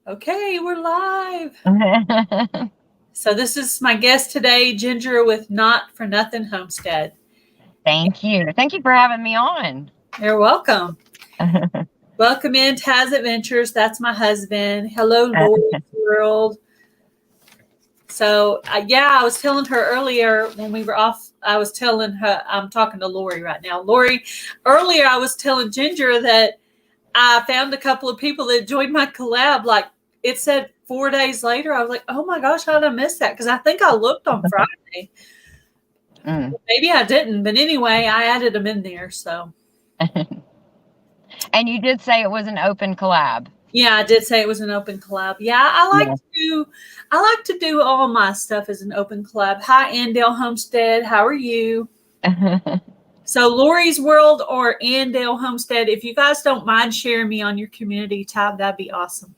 Okay, we're live. So this is my guest today, Ginger with Not For Nothing Homestead. Thank you. Thank you for having me on. You're welcome. Welcome in Taz Adventures. That's my husband. Hello, Lori's World. So, I was telling her earlier when we were off, I was telling her, I'm talking to Lori right now. Lori, earlier I was telling Ginger that I found a couple of people that joined my collab. Like it said 4 days later. I was like, oh my gosh, how did I miss that? Because I think I looked on Friday. Maybe I didn't. But anyway, I added them in there. So. And you did say it was an open collab. Yeah, I did say it was an open collab. Yeah, I like to do all my stuff as an open collab. Hi, Andale Homestead. How are you? So Lori's World or Andale Homestead, if you guys don't mind sharing me on your community tab, that'd be awesome.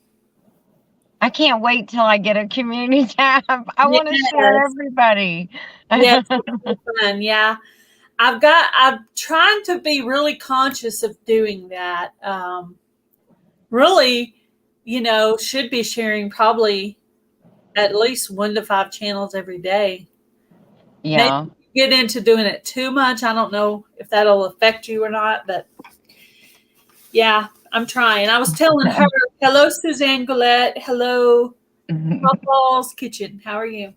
I can't wait till I get a community tab. I want to share everybody. Yeah, it's fun. Yeah. I'm trying to be really conscious of doing that. Really, should be sharing probably at least 1 to 5 channels every day. Yeah. Maybe get into doing it too much. I don't know if that'll affect you or not, but yeah, I'm trying. I was telling her, hello, Suzanne Gillette. Hello, Papa's Kitchen. How are you?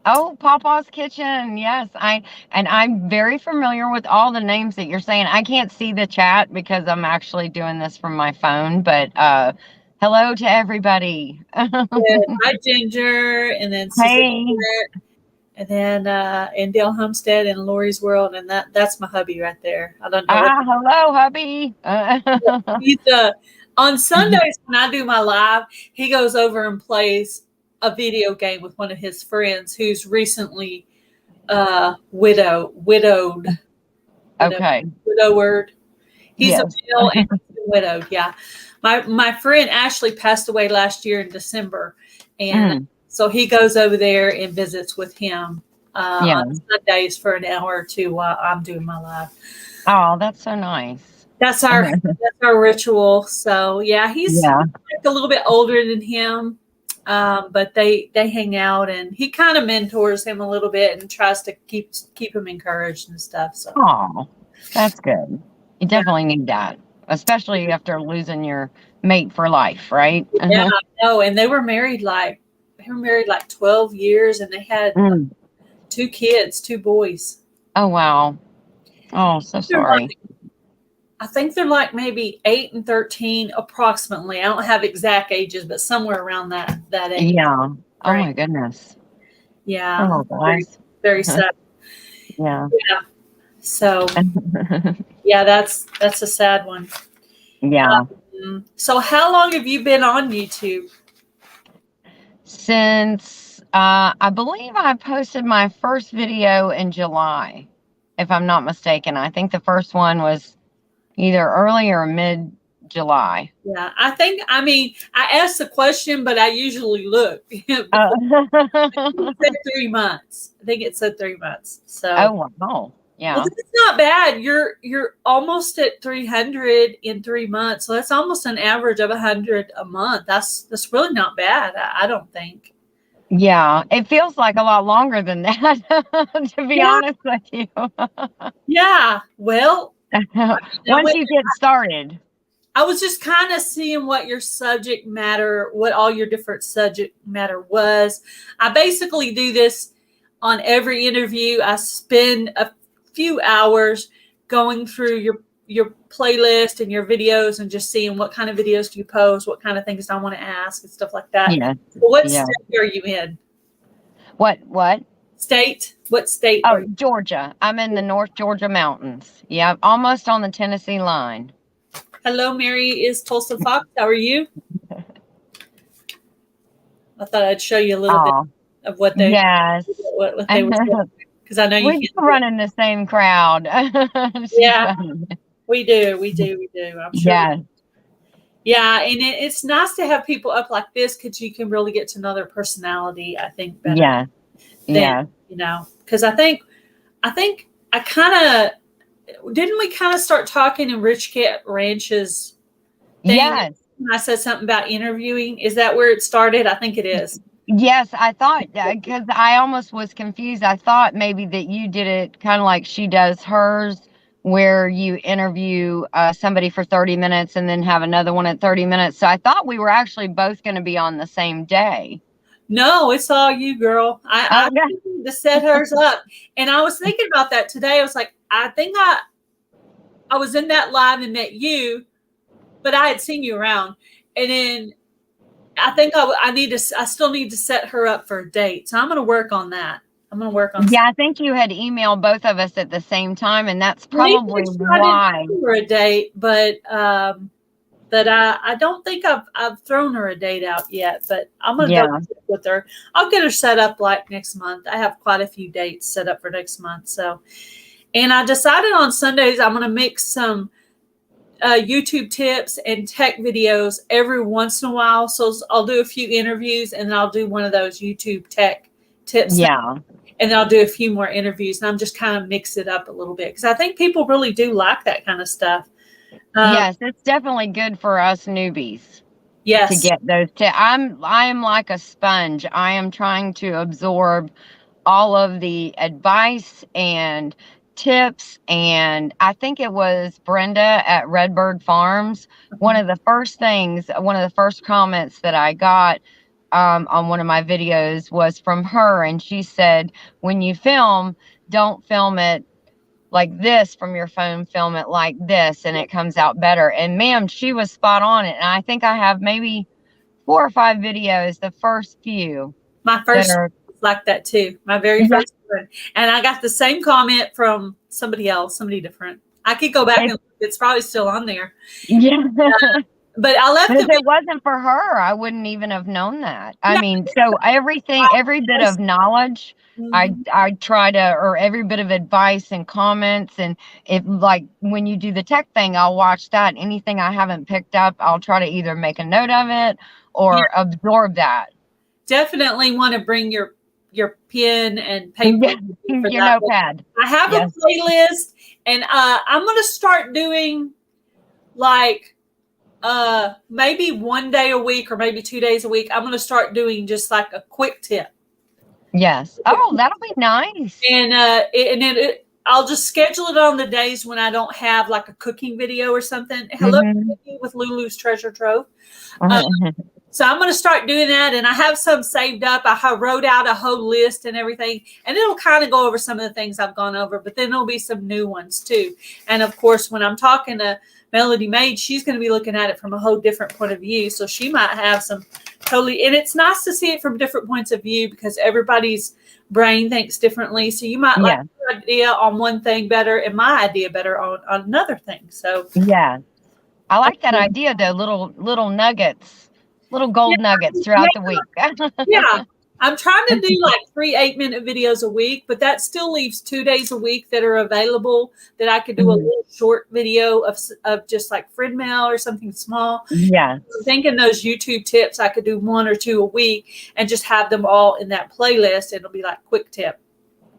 Oh, Papa's Kitchen. Yes. I'm very familiar with all the names that you're saying. I can't see the chat because I'm actually doing this from my phone, but hello to everybody. Hi, Ginger, and then Hey. and then Andale Homestead and Lori's World, and that's my hubby right there. I don't know. Hello, hubby. He's on Sundays when I do my live, he goes over and plays a video game with one of his friends who's recently widowed. Okay. Widowed. He's Yes. a male and widowed. Yeah. My friend Ashley passed away last year in December. And so he goes over there and visits with him on Sundays for an hour or two while I'm doing my live. Oh, that's so nice. That's our ritual. So yeah, he's like a little bit older than him. But they hang out and he kind of mentors him a little bit and tries to keep him encouraged and stuff. So oh, that's good. You definitely need that, especially after losing your mate for life, right? Yeah, I know. And they were married like 12 years and they had 2 kids, 2 boys. Oh wow. Oh, so sorry. I think they're like maybe 8 and 13 approximately. I don't have exact ages, but somewhere around that age. Yeah. Right. Oh my goodness. Yeah. Oh guys. Very sad. Yeah. Yeah. So yeah, that's a sad one. Yeah. So how long have you been on YouTube? Since I believe I posted my first video in July, if I'm not mistaken. I think the first one was either early or mid-July. Yeah, I asked the question, but I usually look. It said 3 months. I think it said 3 months. So. Oh wow. Yeah. Well, that's not bad. You're almost at 300 in 3 months. So that's almost an average of 100 a month. That's really not bad. I don't think. Yeah, it feels like a lot longer than that, to be honest with you. Yeah. Well, once you get started. I was just kind of seeing what all your different subject matter was. I basically do this on every interview. I spend a few hours going through your playlist and your videos and just seeing what kind of videos do you post, what kind of things I want to ask and stuff like that. Yeah. What state are you in? What state? What state? Oh, Georgia. I'm in the North Georgia mountains. Yeah, almost on the Tennessee line. Hello, Mary is Tulsa Fox. How are you? I thought I'd show you a little bit of what they what they were saying. Because I know we run in the same crowd. Yeah, we do. I'm sure. Yeah. Yeah, and it's nice to have people up like this because you can really get to know their personality, I think, better. Yeah. Because I think I kind of, didn't we kind of start talking in Rich Cat Ranch's thing? Yes. when I said something about interviewing? Is that where it started? I think it is. Yes, I thought, because I almost was confused. I thought maybe that you did it kind of like she does hers, where you interview somebody for 30 minutes and then have another one at 30 minutes. So I thought we were actually both going to be on the same day. No, it's all you, girl. I Okay. need to set hers up. And I was thinking about that today. I was like, I think I was in that live and met you, but I had seen you around. And then I think I still need to set her up for a date. So I'm going to work on that. I'm going to work on. Yeah, I think you had emailed both of us at the same time, and that's probably I why. didn't for a date, but I don't think I've thrown her a date out yet. But I'm going to double check with her. I'll get her set up like next month. I have quite a few dates set up for next month. So, and I decided on Sundays I'm going to mix some YouTube tips and tech videos every once in a while. So I'll do a few interviews and then I'll do one of those YouTube tech tips. Yeah. And then I'll do a few more interviews and I'm just kind of mix it up a little bit because I think people really do like that kind of stuff. Yes, it's definitely good for us newbies. Yes. To get those tips. I am like a sponge. I am trying to absorb all of the advice and tips, and I think it was Brenda at Redbird Farms. One of the first comments that I got on one of my videos was from her, and she said, when you film, don't film it like this from your phone, film it like this, and it comes out better. And ma'am, she was spot on it. And I think I have maybe 4 or 5 videos, the first few. My first like that too. My very first one. And I got the same comment from somebody else, somebody different. I could go back and look. It's probably still on there. Yeah. But I left it. If it wasn't for her, I wouldn't even have known that. I mean, so every bit of knowledge, I try to, or every bit of advice and comments, and if like when you do the tech thing, I'll watch that. Anything I haven't picked up, I'll try to either make a note of it or absorb that. Definitely want to bring your pen and paper. Your notepad. I have a playlist, and I'm going to start doing like maybe one day a week or maybe 2 days a week. I'm going to start doing just like a quick tip. Yes. Oh, that'll be nice. And I'll just schedule it on the days when I don't have like a cooking video or something. Hello, with Lulu's Treasure Trove. So I'm going to start doing that, and I have some saved up. I wrote out a whole list and everything, and it'll kind of go over some of the things I've gone over, but then there'll be some new ones too. And of course, when I'm talking to Melody Maid, she's going to be looking at it from a whole different point of view. So she might have some totally, and it's nice to see it from different points of view because everybody's brain thinks differently. So you might like your idea on one thing better and my idea better on another thing. So yeah, I like that idea though. Little nuggets. Little gold nuggets throughout the week. Yeah. I'm trying to do like 3 8-minute videos a week, but that still leaves 2 days a week that are available that I could do a little short video of just like friend mail or something small. Yeah. I'm thinking those YouTube tips, I could do 1 or 2 a week and just have them all in that playlist. It'll be like quick tip.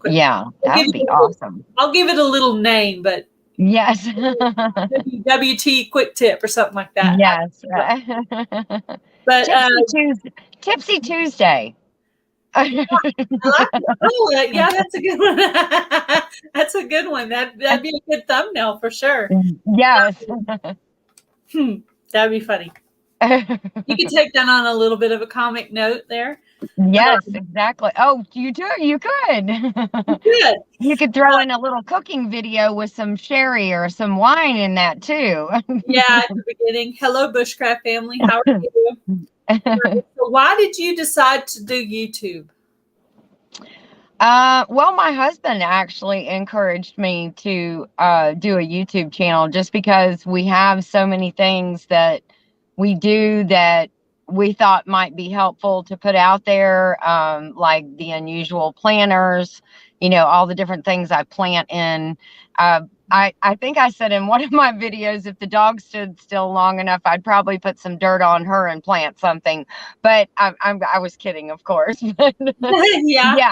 Yeah, that would be awesome. I'll give it a little name, but yes. WT quick tip or something like that. Yes. But Tipsy Tuesday. Yeah, that's a good one. That's a good one. That'd be a good thumbnail for sure. Yes. That'd be funny. You could take that on a little bit of a comic note there. Yes, exactly. Oh, you do. You could. Good. You could throw in a little cooking video with some sherry or some wine in that too. Yeah, at the beginning. Hello, Bushcraft family. How are you? So why did you decide to do YouTube? Well, my husband actually encouraged me to do a YouTube channel just because we have so many things that we do that we thought might be helpful to put out there, like the unusual planters, all the different things I plant in. I think I said in one of my videos, if the dog stood still long enough, I'd probably put some dirt on her and plant something. But I was kidding, of course. Yeah.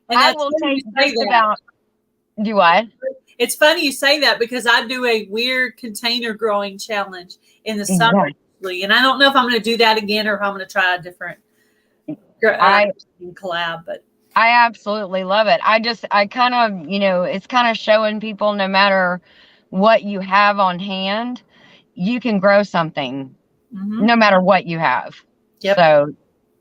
And I will take just about. Do what? It's funny you say that because I do a weird container growing challenge in the summer. absolutely. And I don't know if I'm going to do that again or if I'm going to try a different collab, but I absolutely love it. I kind of, it's kind of showing people no matter what you have on hand, you can grow something no matter what you have. Yep. So,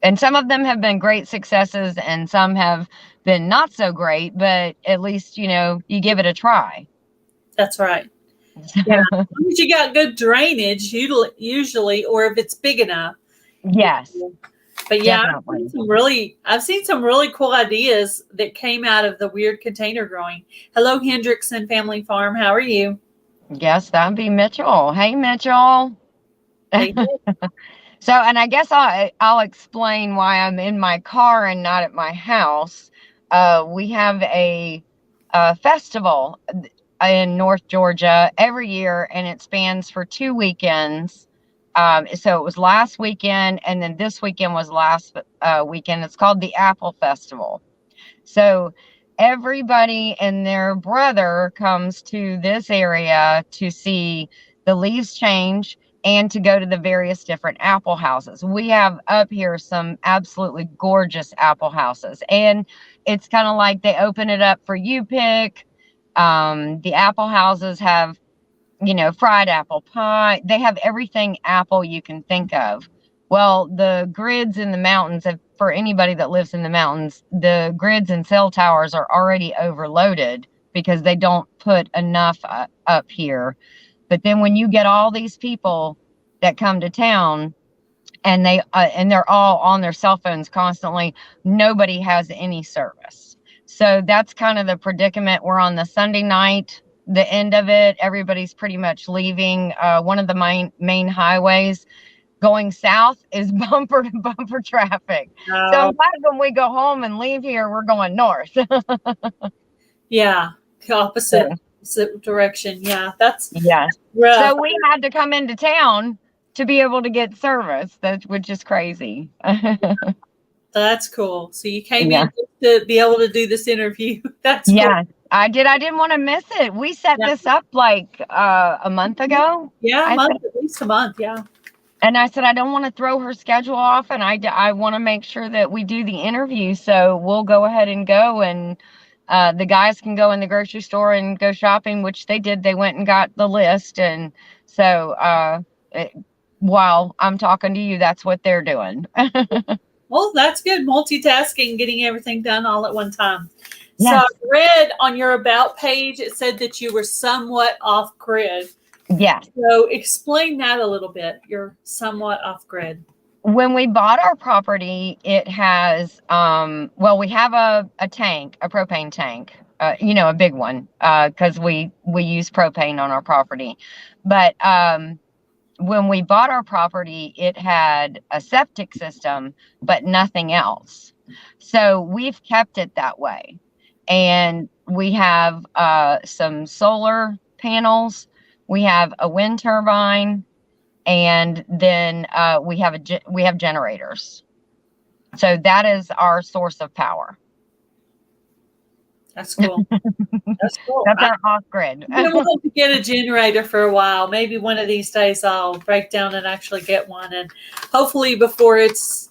and some of them have been great successes and some have been not so great, but at least, you give it a try. That's right. Yeah. As long as you got good drainage, usually, or if it's big enough. Yes. But yeah, I've seen some really cool ideas that came out of the weird container growing. Hello, Hendrickson Family Farm. How are you? Yes, that'd be Mitchell. Hey, Mitchell. Hey. So, and I guess I'll explain why I'm in my car and not at my house. We have a festival in North Georgia every year, and it spans for 2 weekends. So it was last weekend, and then this weekend was last weekend. It's called the Apple Festival. So everybody and their brother comes to this area to see the leaves change and to go to the various different apple houses. We have up here some absolutely gorgeous apple houses, and it's kind of like they open it up for you pick. The apple houses have, fried apple pie. They have everything apple you can think of. Well, the grids in the mountains, for anybody that lives in the mountains, the grids and cell towers are already overloaded because they don't put enough up here. But then when you get all these people that come to town and they're all on their cell phones constantly, nobody has any service. So that's kind of the predicament. We're on the Sunday night, the end of it. Everybody's pretty much leaving. One of the main highways going south is bumper to bumper traffic. So I'm glad when we go home and leave here, we're going north. Yeah, the opposite direction. Yeah, that's rough. So we had to come into town to be able to get service, which is crazy. That's cool. So you came in to be able to do this interview. That's cool. I did. I didn't want to miss it. We set this up like a month ago. Yeah, at least a month. Yeah. And I said, I don't want to throw her schedule off, and I want to make sure that we do the interview. So we'll go ahead and go, and the guys can go in the grocery store and go shopping, which they did. They went and got the list. And so while I'm talking to you, that's what they're doing. Well, that's good. Multitasking, getting everything done all at one time. Yes. So I read on your About page, it said that you were somewhat off grid. Yeah. So explain that a little bit. You're somewhat off grid. When we bought our property, it has, we have a tank, a propane tank, a big one, because we use propane on our property. But when we bought our property, it had a septic system, but nothing else. So we've kept it that way. And we have some solar panels. We have a wind turbine, and then we have generators. So that is our source of power. That's cool. That's cool. That's our off grid. I've been wanting to get a generator for a while. Maybe one of these days I'll break down and actually get one, and hopefully before it's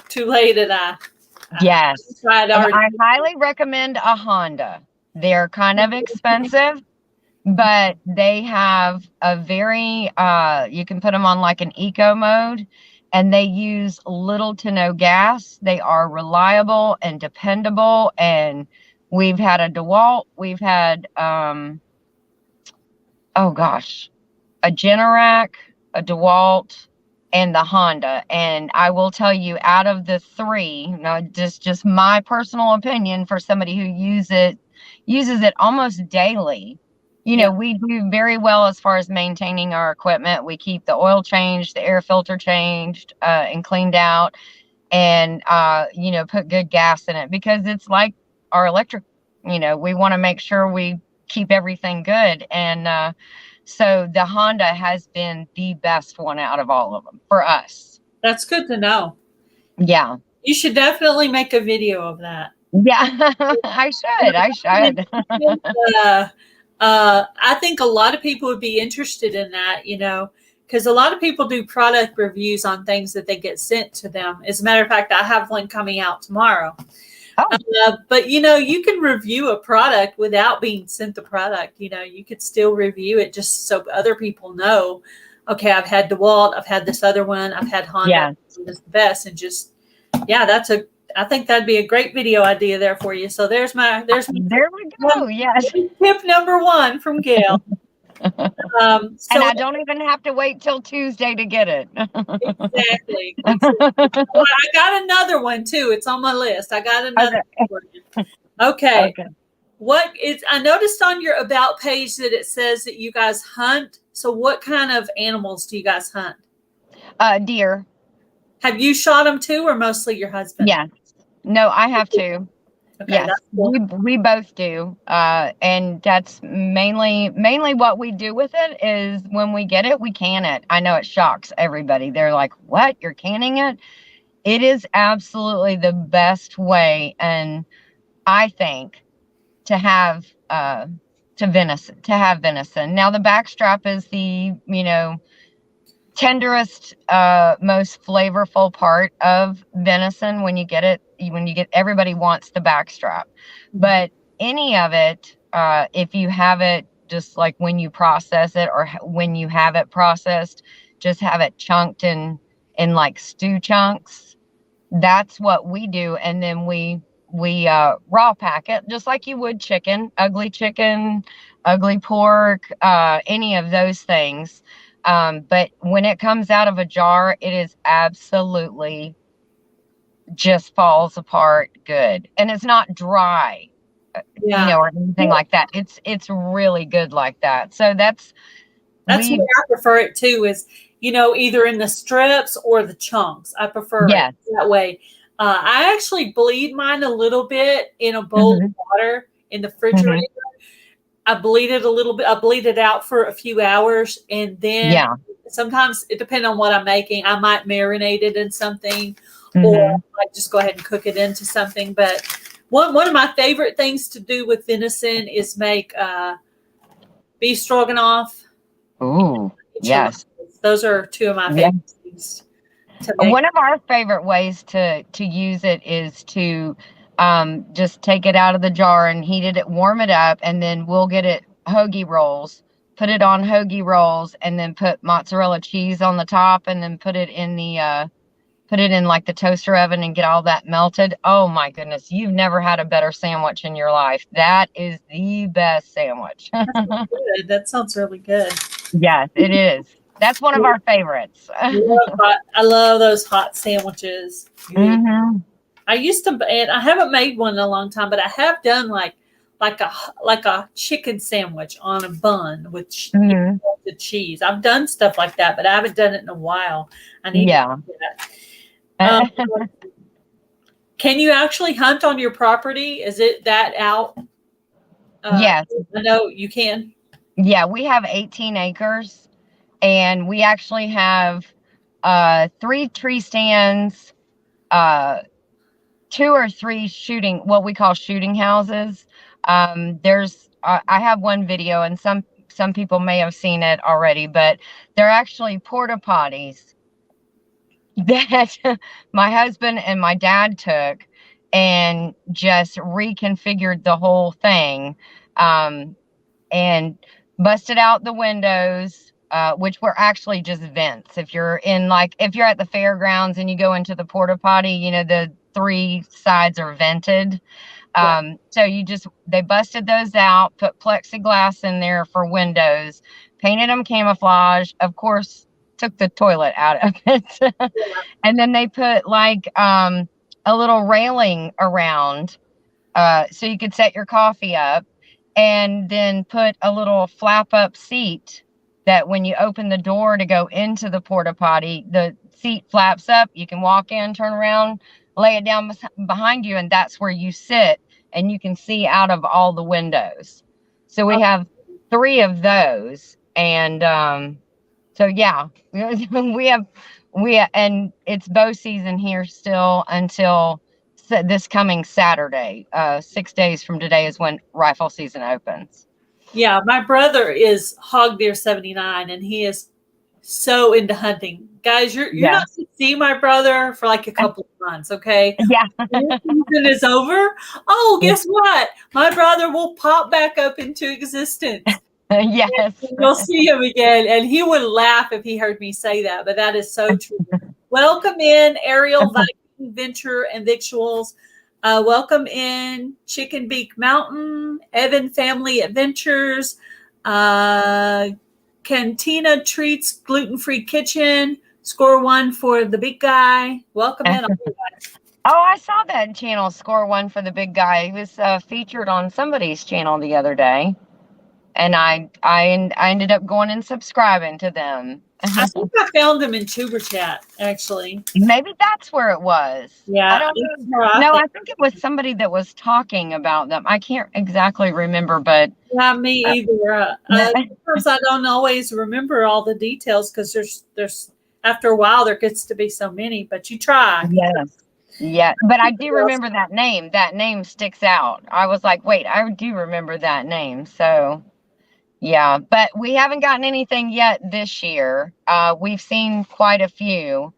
too late. And I highly recommend a Honda. They're kind of expensive, but they have a very, you can put them on like an eco mode, and they use little to no gas. They are reliable and dependable. And we've had a DeWalt, we've had, a Generac, a DeWalt, and the Honda. And I will tell you, out of the three, just my personal opinion, for somebody who uses it almost daily, we do very well as far as maintaining our equipment. We keep the oil changed, the air filter changed, and cleaned out, and, put good gas in it, because it's like our electric, we want to make sure we keep everything good. And, so the Honda has been the best one out of all of them for us. That's good to know. Yeah. You should definitely make a video of that. Yeah, I should. I think a lot of people would be interested in that, because a lot of people do product reviews on things that they get sent to them. As a matter of fact, I have one coming out tomorrow. Oh. But you can review a product without being sent the product. You could still review it just so other people know, okay, I've had DeWalt, I've had this other one, I've had Honda, this is the best. And just, I think that'd be a great video idea there for you. So there we go. Yes. Tip number 1 from Gail. And I don't even have to wait till Tuesday to get it. Exactly. Well, I got another one too. It's on my list. I got another one. Okay. I noticed on your about page that it says that you guys hunt. So what kind of animals do you guys hunt? Deer. Have you shot them too, or mostly your husband? Yeah. No, I have to. Okay, yes, that's cool. we both do. And that's mainly what we do with it is when we get it, we can it. I know it shocks everybody. They're like, what? You're canning it? It is absolutely the best way. And I think to have venison. Now the backstrap is the, tenderest, most flavorful part of venison. When you get everybody wants the backstrap, but any of it, if you have it, just like when you process it or when you have it processed, just have it chunked in like stew chunks. That's what we do. And then we raw pack it just like you would chicken, ugly pork, any of those things. But when it comes out of a jar, it is absolutely just falls apart good. And it's not dry, or anything like that. It's really good like that. So that's the way I prefer it too, is, either in the strips or the chunks. I prefer it that way. I actually bleed mine a little bit in a bowl of water in the refrigerator. I bleed it a little bit. I bleed it out for a few hours, and then sometimes it depends on what I'm making. I might marinate it in something, or I might just go ahead and cook it into something. But one of my favorite things to do with venison is make beef stroganoff. Ooh, yes. Those are two of my favorite things to make. One of our favorite ways to use it is to just take it out of the jar and heat it, warm it up, and then we'll get it hoagie rolls, put it on hoagie rolls, and then put mozzarella cheese on the top, and then put it in like the toaster oven and get all that melted. Oh my goodness, you've never had a better sandwich in your life. That is the best sandwich. Good. That sounds really good. Yes, it is. That's one of our favorites. I love those hot sandwiches. I used to, and I haven't made one in a long time, but I have done like a chicken sandwich on a bun with the cheese. I've done stuff like that, but I haven't done it in a while. I need to do that. Can you actually hunt on your property? Is it that out? Yes. I know you can. Yeah, we have 18 acres, and we actually have 3 tree stands, 2 or 3 what we call shooting houses. I have one video, and some people may have seen it already, but they're actually porta potties that my husband and my dad took and just reconfigured the whole thing, and busted out the windows, which were actually just vents. If you're at the fairgrounds and you go into the porta potty, the 3 sides are vented. So they busted those out, put plexiglass in there for windows, painted them camouflage, of course, took the toilet out of it. And then they put like a little railing around, so you could set your coffee up, and then put a little flap up seat that when you open the door to go into the porta potty, the seat flaps up. You can walk in, turn around, lay it down behind you, and that's where you sit, and you can see out of all the windows. So we have 3 of those, and so yeah, we have, and it's bow season here still until this coming Saturday. 6 days from today is when rifle season opens. Yeah, my brother is Hog Deer 79, and he is so into hunting. Guys, you're Yeah. not going to see my brother for like a couple of months, okay? Yeah. When the season is over, oh, guess what? My brother will pop back up into existence. Yes. You'll see him again, and he would laugh if he heard me say that, but that is so true. Welcome in, Ariel Viking Venture and Victuals. Welcome in, Chicken Beak Mountain, Evan Family Adventures, Cantina Treats Gluten-Free Kitchen, Score One for the Big Guy. Welcome in. Oh, I saw that channel, Score One for the Big Guy. He was featured on somebody's channel the other day. And I ended up going and subscribing to them. I think I found them in Tuber Chat, actually. Maybe that's where it was. Yeah. I don't know. No, I think it was somebody that was talking about them. I can't exactly remember, but. Yeah, me either. Sometimes I don't always remember all the details because there's after a while there gets to be so many, but you try. Yes. Yeah, but I do remember that name. That name sticks out. I was like, wait, I do remember that name. So. Yeah, but we haven't gotten anything yet this year. We've seen quite a few.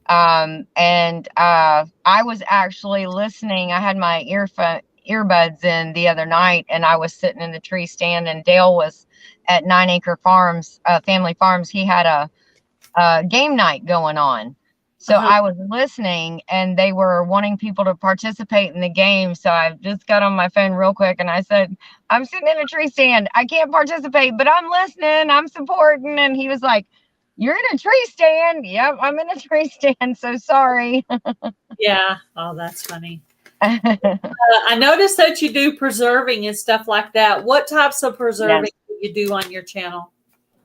And I was actually listening. I had my earbuds in the other night, and I was sitting in the tree stand, and Dale was at 9 Acre Farms, Family Farms. He had a game night going on. So I was listening, and they were wanting people to participate in the game. So I just got on my phone real quick, and I said, I'm sitting in a tree stand. I can't participate, but I'm listening. I'm supporting. And he was like, you're in a tree stand? Yep, I'm in a tree stand. So sorry. Yeah. Oh, that's funny. I noticed that you do preserving and stuff like that. What types of preserving do you do on your channel?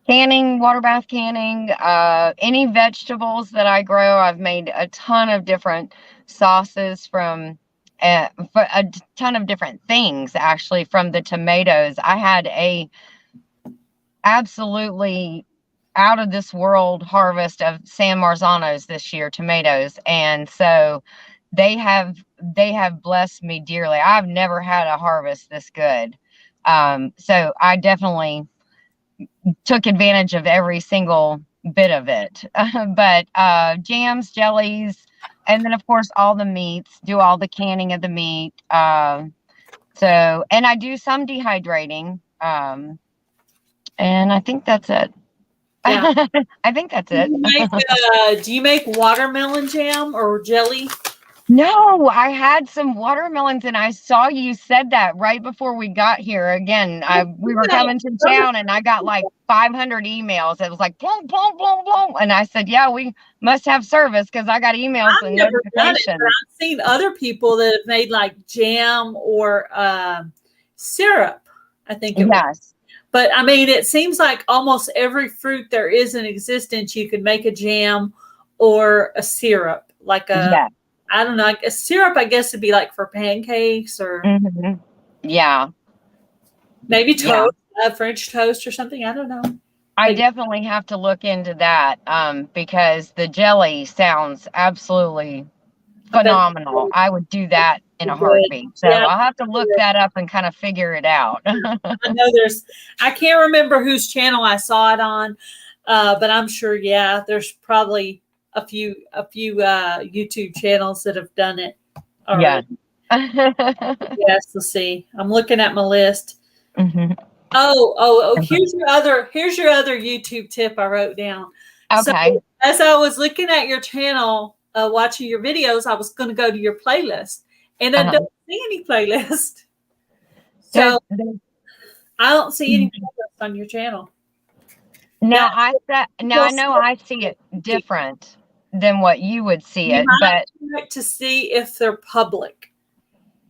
Canning, water bath canning, any vegetables that I grow. I've made a ton of different sauces from for a ton of different things, actually, from the tomatoes. I had a absolutely out of this world harvest of San Marzanos this year, tomatoes. And so they have blessed me dearly. I've never had a harvest this good. So I definitely took advantage of every single bit of it. But jams, jellies, and then of course all the meats, do all the canning of the meat. So, and I do some dehydrating. And I think that's it. Yeah. I think that's it. Do you make watermelon jam or jelly? No, I had some watermelons, and I saw you said that right before we got here. Again, we were coming to town, and I got like 500 emails. It was like, boom, boom, boom, boom. And I said, yeah, we must have service because I got emails and notifications. I've seen other people that have made like jam or syrup, I think it was. But I mean, it seems like almost every fruit there is in existence, you could make a jam or a syrup, like a, I don't know, like a syrup, I guess would be like for pancakes or maybe toast, French toast or something. I don't know. I definitely have to look into that because the jelly sounds absolutely phenomenal. I would do that in a heartbeat. So I'll have to look that up and kind of figure it out. I know I can't remember whose channel I saw it on, but I'm sure, there's probably a few YouTube channels that have done it already. Yes, let's see. I'm looking at my list. Here's your other YouTube tip I wrote down. Okay. So, as I was looking at your channel, watching your videos, I was going to go to your playlist, and I don't see any playlist. So I don't see any playlist on your channel. Now I know I see it different than what you would see it, but like to see if they're public.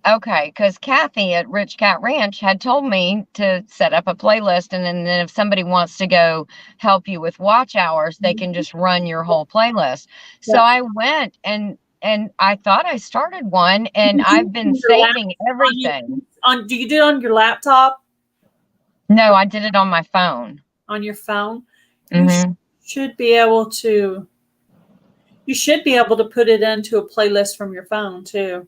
Okay, because Kathy at Rich Cat Ranch had told me to set up a playlist, and then if somebody wants to go help you with watch hours, they can just run your whole playlist. So I went and I thought I started one, and I've been saving everything. Do you do it on your laptop? No, I did it on my phone. On your phone? You should be able to. You should be able to put it into a playlist from your phone too.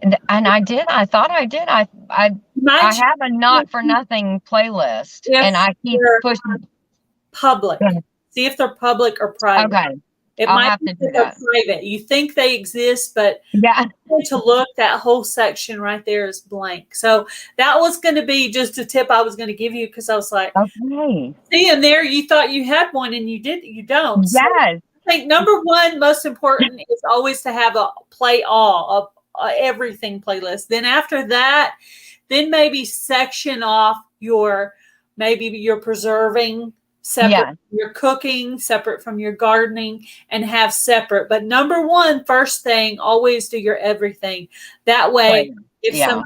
And I did. I thought I did. I have a Not For Nothing playlist, and I keep pushing public. See if they're public or private. Okay. It I'll might have be to do that they're that. private. You think they exist, but Yeah. to look, that whole section right there is blank. So that was going to be just a tip I was going to give you, because I was like, Okay. see, in there you thought you had one and you don't. So Yes. I think number one, most important, is always to have a play all of everything playlist. Then after that, then maybe section off maybe you're preserving separate Yeah. from your cooking, separate from your gardening, and have separate. But number one, first thing, always do your everything. That way, if Yeah.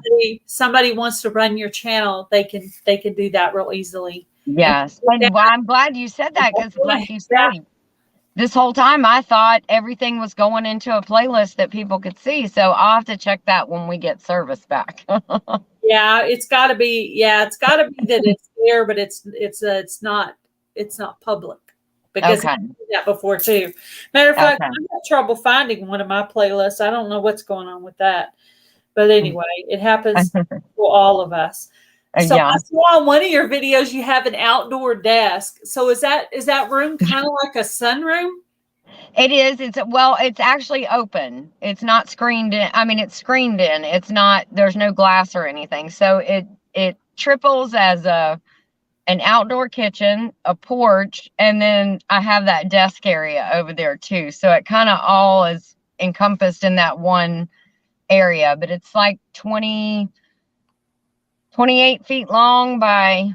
somebody wants to run your channel, they can do that real easily. Yes. And well, I'm glad you said that, because like you said, this whole time I thought everything was going into a playlist that people could see. So I'll have to check that when we get service back. Yeah, it's got to be. Yeah, it's got to be that it's there, but it's not public, because Okay. I did that before too. Matter of fact, Okay. I had trouble finding one of my playlists. I don't know what's going on with that, but anyway, it happens to all of us. So Yeah. I saw on one of your videos you have an outdoor desk. So is that room kind of like a sunroom? It is. It's actually open. It's not screened in. I mean, it's screened in. It's not, there's no glass or anything. So it triples as an outdoor kitchen, a porch, and then I have that desk area over there too. So it kind of all is encompassed in that one area, but it's like 28 feet long by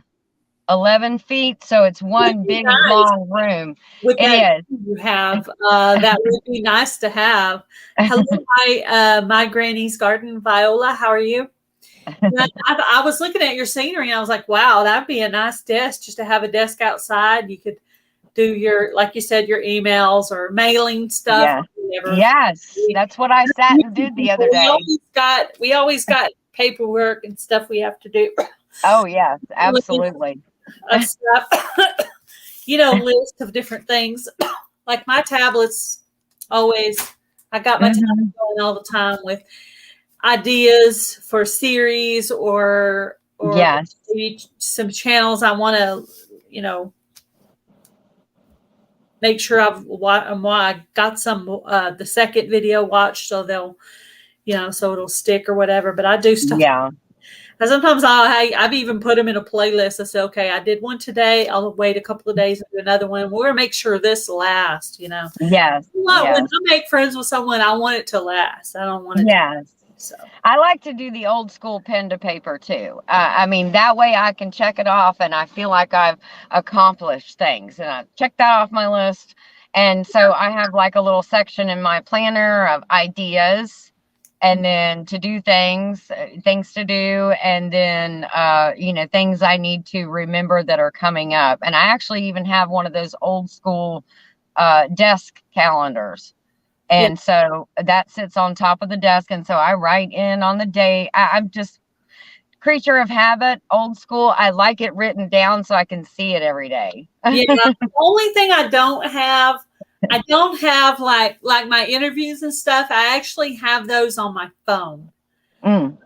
11 feet. So it's one big long room. With It that is. you have, that would be nice to have. Hello, my granny's garden, Viola. How are you? I was looking at your scenery and I was like, wow, that'd be a nice desk, just to have a desk outside. You could do your, like you said, your emails or mailing stuff. Yeah. Or whatever. Yes, that's what I sat and did the other day. We always got paperwork and stuff we have to do. Oh yes, absolutely. Of stuff, list of different things. Like my tablets, always, I got my tablet going all the time with ideas for series or Yes. some channels I want to, make sure I got some the second video watched, so they'll, so it'll stick or whatever. But I do stuff. Yeah. And sometimes I've even put them in a playlist. I say, okay, I did one today. I'll wait a couple of days and do another one. We're gonna make sure this lasts. Yes. When I make friends with someone, I want it to last. I don't want it. Yes. So I like to do the old school pen to paper too. I mean, that way I can check it off and I feel like I've accomplished things and I check that off my list. And so I have like a little section in my planner of ideas, and then to do things to do, and then things I need to remember that are coming up. And I actually even have one of those old school desk calendars. And so that sits on top of the desk. And so I write in on the day. I'm just creature of habit, old school. I like it written down so I can see it every day. Yeah. The only thing I don't have like my interviews and stuff. I actually have those on my phone, on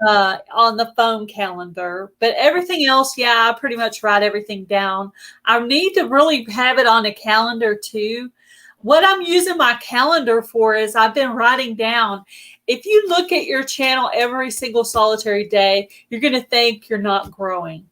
the phone calendar. But everything else, I pretty much write everything down. I need to really have it on a calendar too. What I'm using my calendar for is I've been writing down. If you look at your channel every single solitary day, you're going to think you're not growing.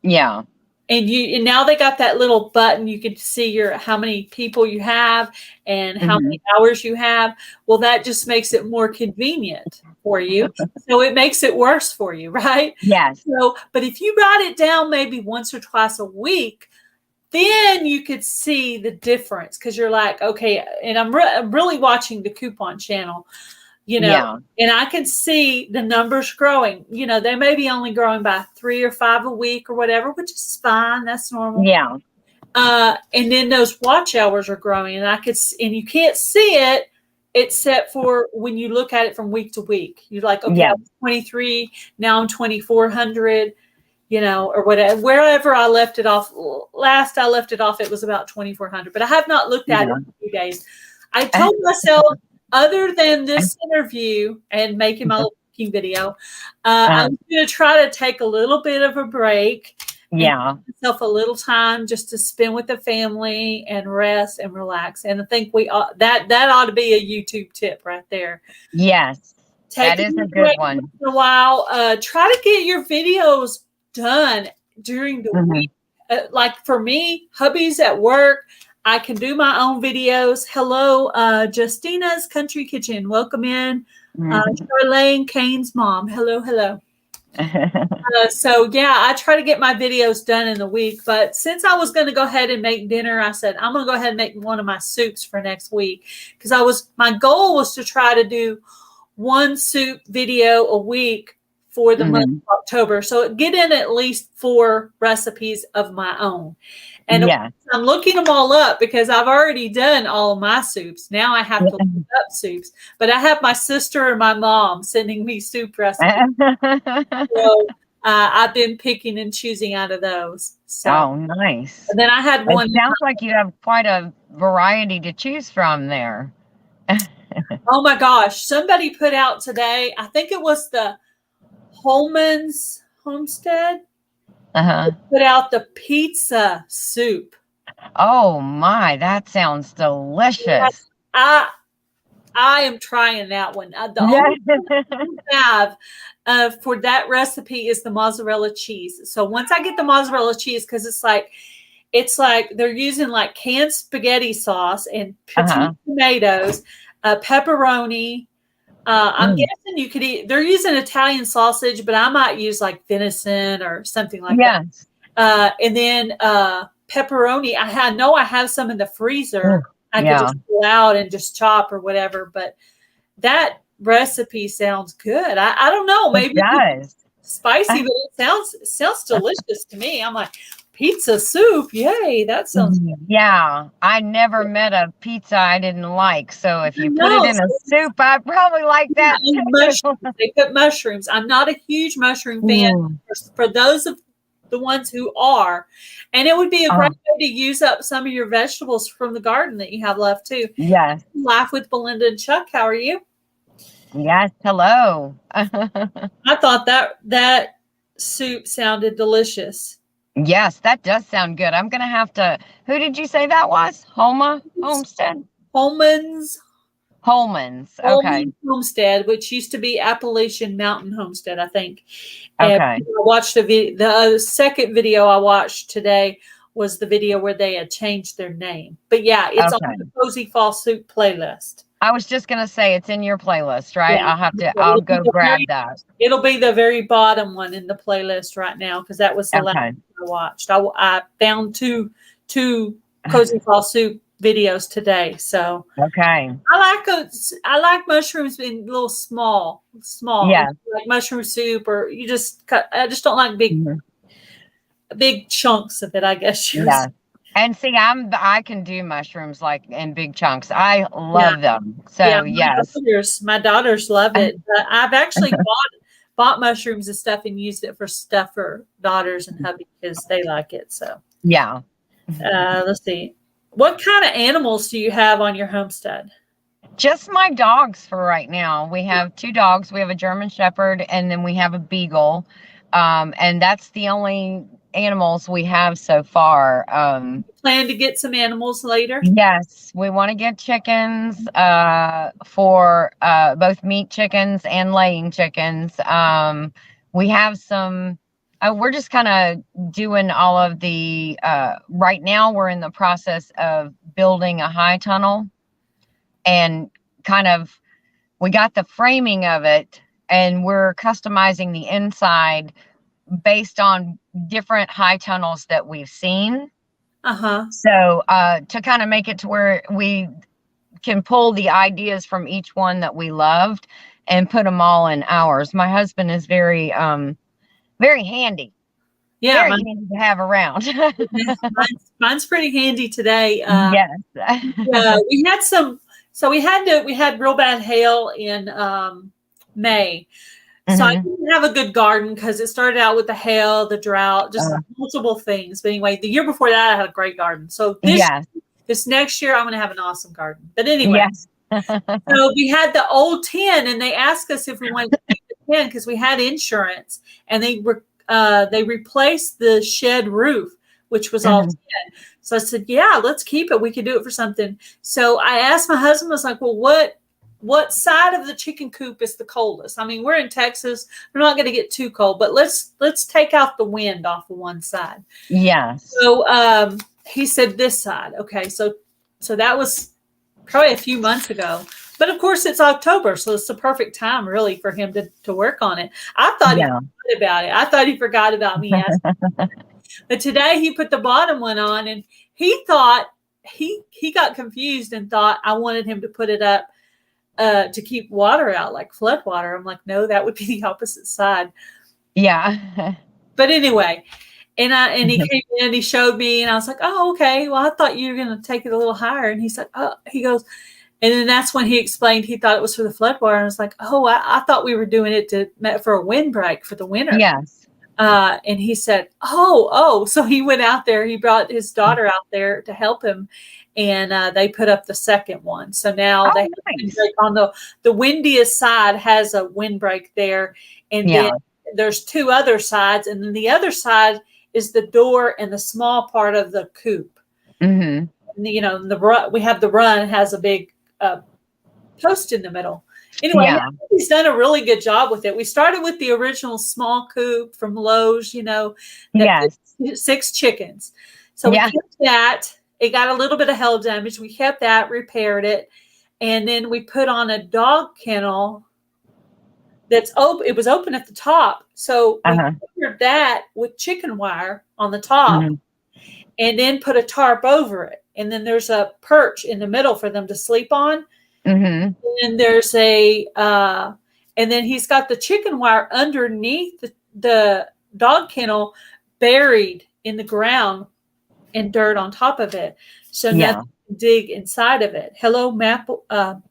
Yeah. And now they got that little button. You can see how many people you have and how many hours you have. Well, that just makes it more convenient for you. So it makes it worse for you, right? Yes. So, but if you write it down maybe once or twice a week, then you could see the difference, because you're like, okay, and I'm really watching the coupon channel, and I can see the numbers growing. They may be only growing by 3 or 5 a week or whatever, which is fine. That's normal. Yeah. And then those watch hours are growing, and you can't see it except for when you look at it from week to week. You're like, okay, I'm 23, now I'm 2,400. Or whatever, wherever I left it off. Last I left it off, it was about 2,400, but I have not looked at it in a few days. I told myself, other than this interview and making my cooking video, I'm going to try to take a little bit of a break and Yeah. give myself a little time just to spend with the family and rest and relax. And I think that ought to be a YouTube tip right there. Yes. Take That a is a break good one. once in a while. Try to get your videos done during the week. Like for me, hubby's at work. I can do my own videos. Hello, Justina's Country Kitchen. Welcome in. Charlene, Kane's mom. Hello, hello. So yeah, I try to get my videos done in the week. But since I was going to go ahead and make dinner, I said I'm going to go ahead and make one of my soups for next week because my goal was to try to do one soup video a week for the month of October. So get in at least 4 recipes of my own. And I'm looking them all up because I've already done all of my soups. Now I have to look up soups. But I have my sister and my mom sending me soup recipes. So I've been picking and choosing out of those. So, oh, nice. And then I had one. It sounds like you have quite a variety to choose from there. Oh my gosh. Somebody put out today, I think it was the Holman's Homestead. Put out the pizza soup. Oh my, that sounds delicious. I am trying that one. The only thing I have for that recipe is the mozzarella cheese. So once I get the mozzarella cheese, because it's like they're using like canned spaghetti sauce and tomatoes, pepperoni. I'm guessing you could eat. They're using Italian sausage, but I might use like venison or something like that. And then pepperoni. I know I have some in the freezer. I could just pull out and just chop or whatever. But that recipe sounds good. I don't know. Maybe it's spicy, but it sounds delicious to me. I'm like, pizza soup, yay! That sounds good. Yeah. I never met a pizza I didn't like. So if you put it in a soup, I probably like that too. Mushrooms. They put mushrooms. I'm not a huge mushroom fan. For those of the ones who are, and it would be a great way to use up some of your vegetables from the garden that you have left too. Yes. Laugh with Belinda and Chuck. How are you? Yes. Hello. I thought that soup sounded delicious. Yes, that does sound good. I'm going to have to, who did you say that was? Homestead? Holman's Okay. Homestead, which used to be Appalachian Mountain Homestead, I think. And okay. I watched the second video I watched today was the video where they had changed their name. But yeah, it's on the Cozy Fall Soup playlist. I was just going to say it's in your playlist, right? Yeah. I'll go grab that. It'll be the very bottom one in the playlist right now because that was the last one I watched. I found two Cozy Fall Soup videos today. So I like mushrooms in little small. Yeah. Like mushroom soup or I just don't like big chunks of it, I guess. Yeah. And see, I can do mushrooms like in big chunks. I love them. So my daughters love it. I've actually bought mushrooms and stuff and used it for stuff for daughters and hubby because they like it. So yeah. Let's see. What kind of animals do you have on your homestead? Just my dogs for right now. We have 2 dogs. We have a German Shepherd and then we have a Beagle. And that's the only animals we have so far. Plan to get some animals later? Yes, we want to get chickens for both meat chickens and laying chickens. We have some, we're just kind of doing all of the, right now we're in the process of building a high tunnel and we got the framing of it and we're customizing the inside based on different high tunnels that we've seen. So to kind of make it to where we can pull the ideas from each one that we loved and put them all in ours. My husband is very handy. Yeah, very handy to have around. mine's pretty handy today. Yes. We had some. So we had real bad hail in May. So I didn't have a good garden because it started out with the hail, the drought, just multiple things. But anyway, the year before that, I had a great garden. So this next year, I'm going to have an awesome garden. But anyway, so we had the old tin, and they asked us if we wanted to keep the tin because we had insurance, and they were they replaced the shed roof, which was all Mhm. tin. So I said, yeah, let's keep it. We could do it for something. So I asked my husband, I was like, well, what side of the chicken coop is the coldest? I mean, we're in Texas. We're not going to get too cold, but let's take out the wind off of one side. Yes. So he said this side. Okay, so that was probably a few months ago. But of course, it's October, so it's the perfect time, really, for him to work on it. I thought he Yeah. forgot about it. I thought he forgot about me asking. But today he put the bottom one on, and he thought he got confused and thought I wanted him to put it up to keep water out, like flood water. I'm like, no, that would be the opposite side. Yeah. But anyway, and he came in, he showed me, and I was like, oh, okay. Well, I thought you were going to take it a little higher. And he said, oh, he goes, and then that's when he explained he thought it was for the flood water. And I was like, oh, I thought we were doing it for a windbreak for the winter. Yes. And he said, oh. So he went out there. He brought his daughter out there to help him. And they put up the second one. So now they have a windbreak on the windiest side has a windbreak there. And then there's two other sides. And then the other side is the door and the small part of the coop. Mm-hmm. And, we have the run has a big post in the middle. Anyway, he's done a really good job with it. We started with the original small coop from Lowe's, that 6 chickens. So we kept that. It got a little bit of hail damage. We kept that, repaired it, and then we put on a dog kennel that's open. It was open at the top, so we covered that with chicken wire on the top, and then put a tarp over it. And then there's a perch in the middle for them to sleep on. Mm-hmm. And there's and then he's got the chicken wire underneath the dog kennel buried in the ground and dirt on top of it. So nothing can dig inside of it. Hello, Maple. Let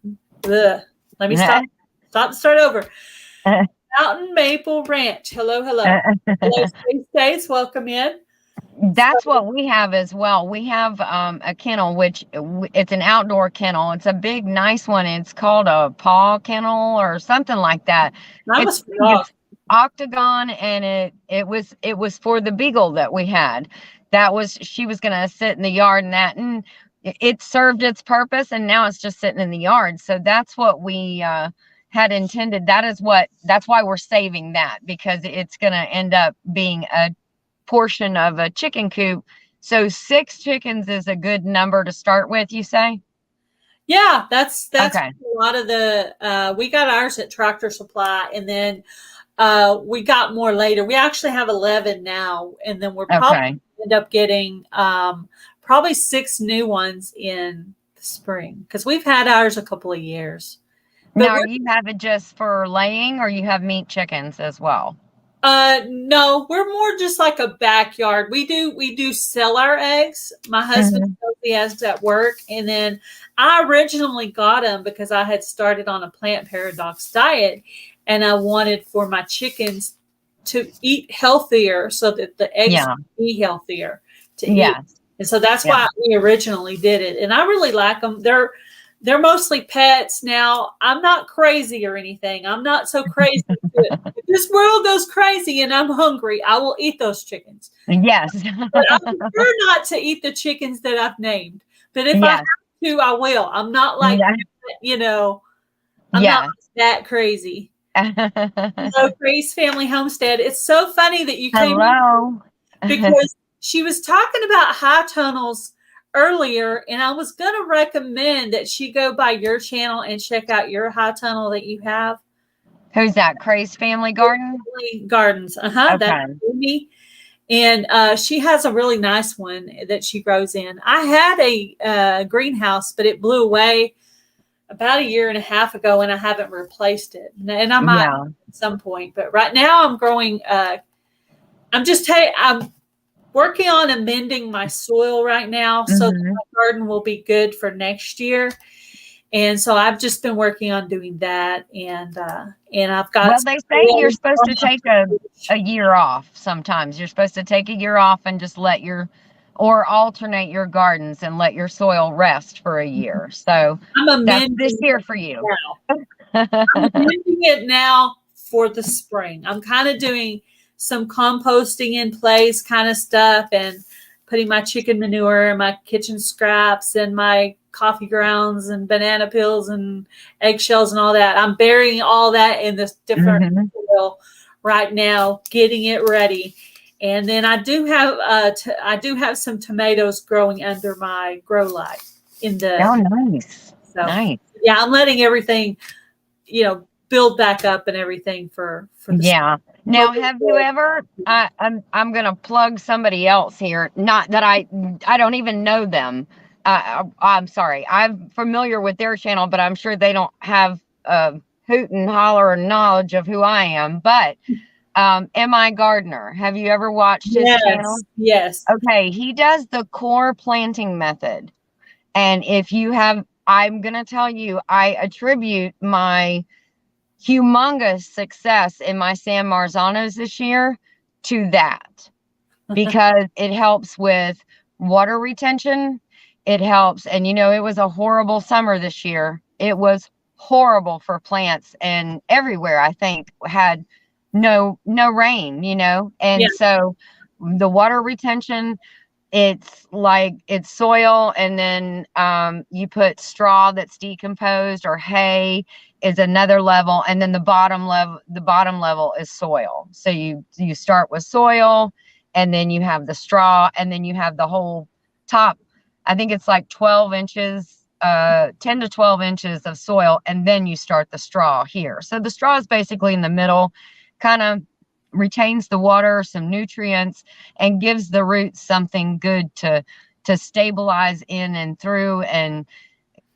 me stop and start over. Mountain Maple Ranch. Hello. Hello, Space Days. Welcome in. That's what we have as well. We have a kennel, which it's an outdoor kennel. It's a big, nice one. It's called a paw kennel or something like that. It's octagon, and it was for the beagle that we had. She was going to sit in the yard, and it served its purpose, and now it's just sitting in the yard. So that's what we had intended. That's why we're saving that, because it's going to end up being a portion of a chicken coop. So 6 chickens is a good number to start with, you say? Yeah, that's okay. A lot of the we got ours at Tractor Supply, and then we got more later. We actually have 11 now, and then we're probably end up getting probably 6 new ones in the spring, because we've had ours a couple of years. But now, you have it just for laying, or you have meat chickens as well? No, we're more just like a backyard. We do sell our eggs. My husband sells the eggs at work, and then I originally got them because I had started on a plant paradox diet, and I wanted for my chickens to eat healthier so that the eggs would be healthier to eat. And so that's why we originally did it. And I really like them. They're mostly pets. Now, I'm not crazy or anything. I'm not so crazy. If this world goes crazy and I'm hungry, I will eat those chickens. Yes. But I prefer not to eat the chickens that I've named. But if I have to, I will. I'm not like, I'm not that crazy. Hello, Grace Family Homestead. It's so funny that you came in, because she was talking about high tunnels earlier, and I was going to recommend that she go by your channel and check out your high tunnel that you have. Who's that? Craze Family Garden? Family Gardens. That's me. And she has a really nice one that she grows in. I had a greenhouse, but it blew away about 1.5 years ago, and I haven't replaced it. And I might at some point. But right now I'm growing. I'm working on amending my soil right now, so that my garden will be good for next year. And so I've just been working on doing that, and I've got. Well, they say you're supposed to take a year off. Sometimes you're supposed to take a year off and just or alternate your gardens and let your soil rest for a year. So that's this year for you. I'm amending it now for the spring. I'm kind of doing some composting in place kind of stuff, and putting my chicken manure and my kitchen scraps and my coffee grounds and banana peels and eggshells and all that. I'm burying all that in this different soil right now, getting it ready. And then I do have some tomatoes growing under my grow light in the. Oh, nice. So Nice. yeah, I'm letting everything, build back up and everything for the. Yeah. Now, have you ever? I'm gonna plug somebody else here. Not that I don't even know them. I'm sorry. I'm familiar with their channel, but I'm sure they don't have hoot and holler knowledge of who I am. But M.I. Gardner, have you ever watched his channel? Yes. Okay, he does the core planting method, and if you have, I'm gonna tell you, I attribute my humongous success in my San Marzanos this year to that, because it helps with water retention. It helps. And, it was a horrible summer this year. It was horrible for plants, and everywhere I think had no rain, and so the water retention, it's like it's soil, and then you put straw that's decomposed, or hay is another level, and then the bottom level is soil. So you start with soil, and then you have the straw, and then you have the whole top. I think it's like 12 inches, 10 to 12 inches of soil, and then you start the straw here. So the straw is basically in the middle, kind of retains the water, some nutrients, and gives the roots something good to stabilize in and through, and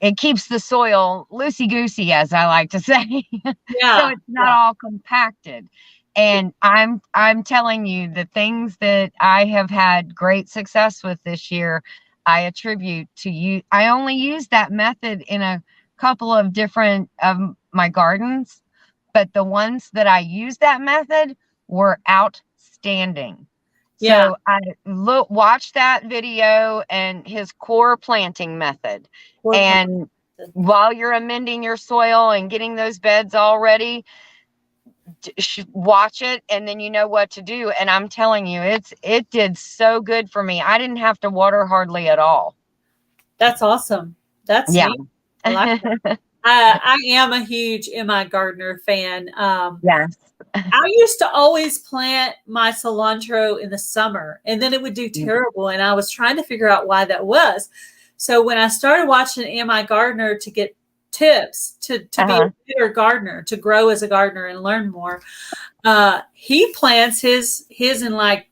it keeps the soil loosey-goosey, as I like to say. So it's not all compacted. And I'm telling you, the things that I have had great success with this year, I attribute to you. I only use that method in a couple of different of my gardens, but the ones that I use that method were outstanding. So I watch that video and his core planting method. And while you're amending your soil and getting those beds all ready, watch it, and then you know what to do. And I'm telling you, it did so good for me. I didn't have to water hardly at all. That's awesome. That's neat. I like that. I am a huge M.I. Gardner fan. Yes. I used to always plant my cilantro in the summer, and then it would do terrible. And I was trying to figure out why that was. So when I started watching M.I. Gardner to get tips to be a better gardener, to grow as a gardener and learn more, he plants his in like,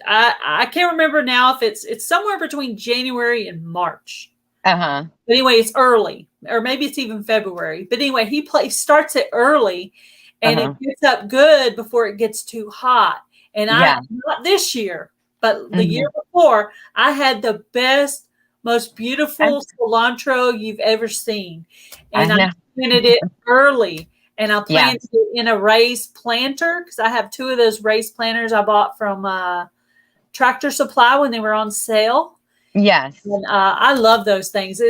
I can't remember now if it's somewhere between January and March. But anyway, it's early, or maybe it's even February. But anyway, he starts it early, and it gets up good before it gets too hot. And not this year, but the year before, I had the best, most beautiful cilantro you've ever seen. And I planted it early, and I planted it in a raised planter, because I have two of those raised planters I bought from Tractor Supply when they were on sale. Yes. And I love those things.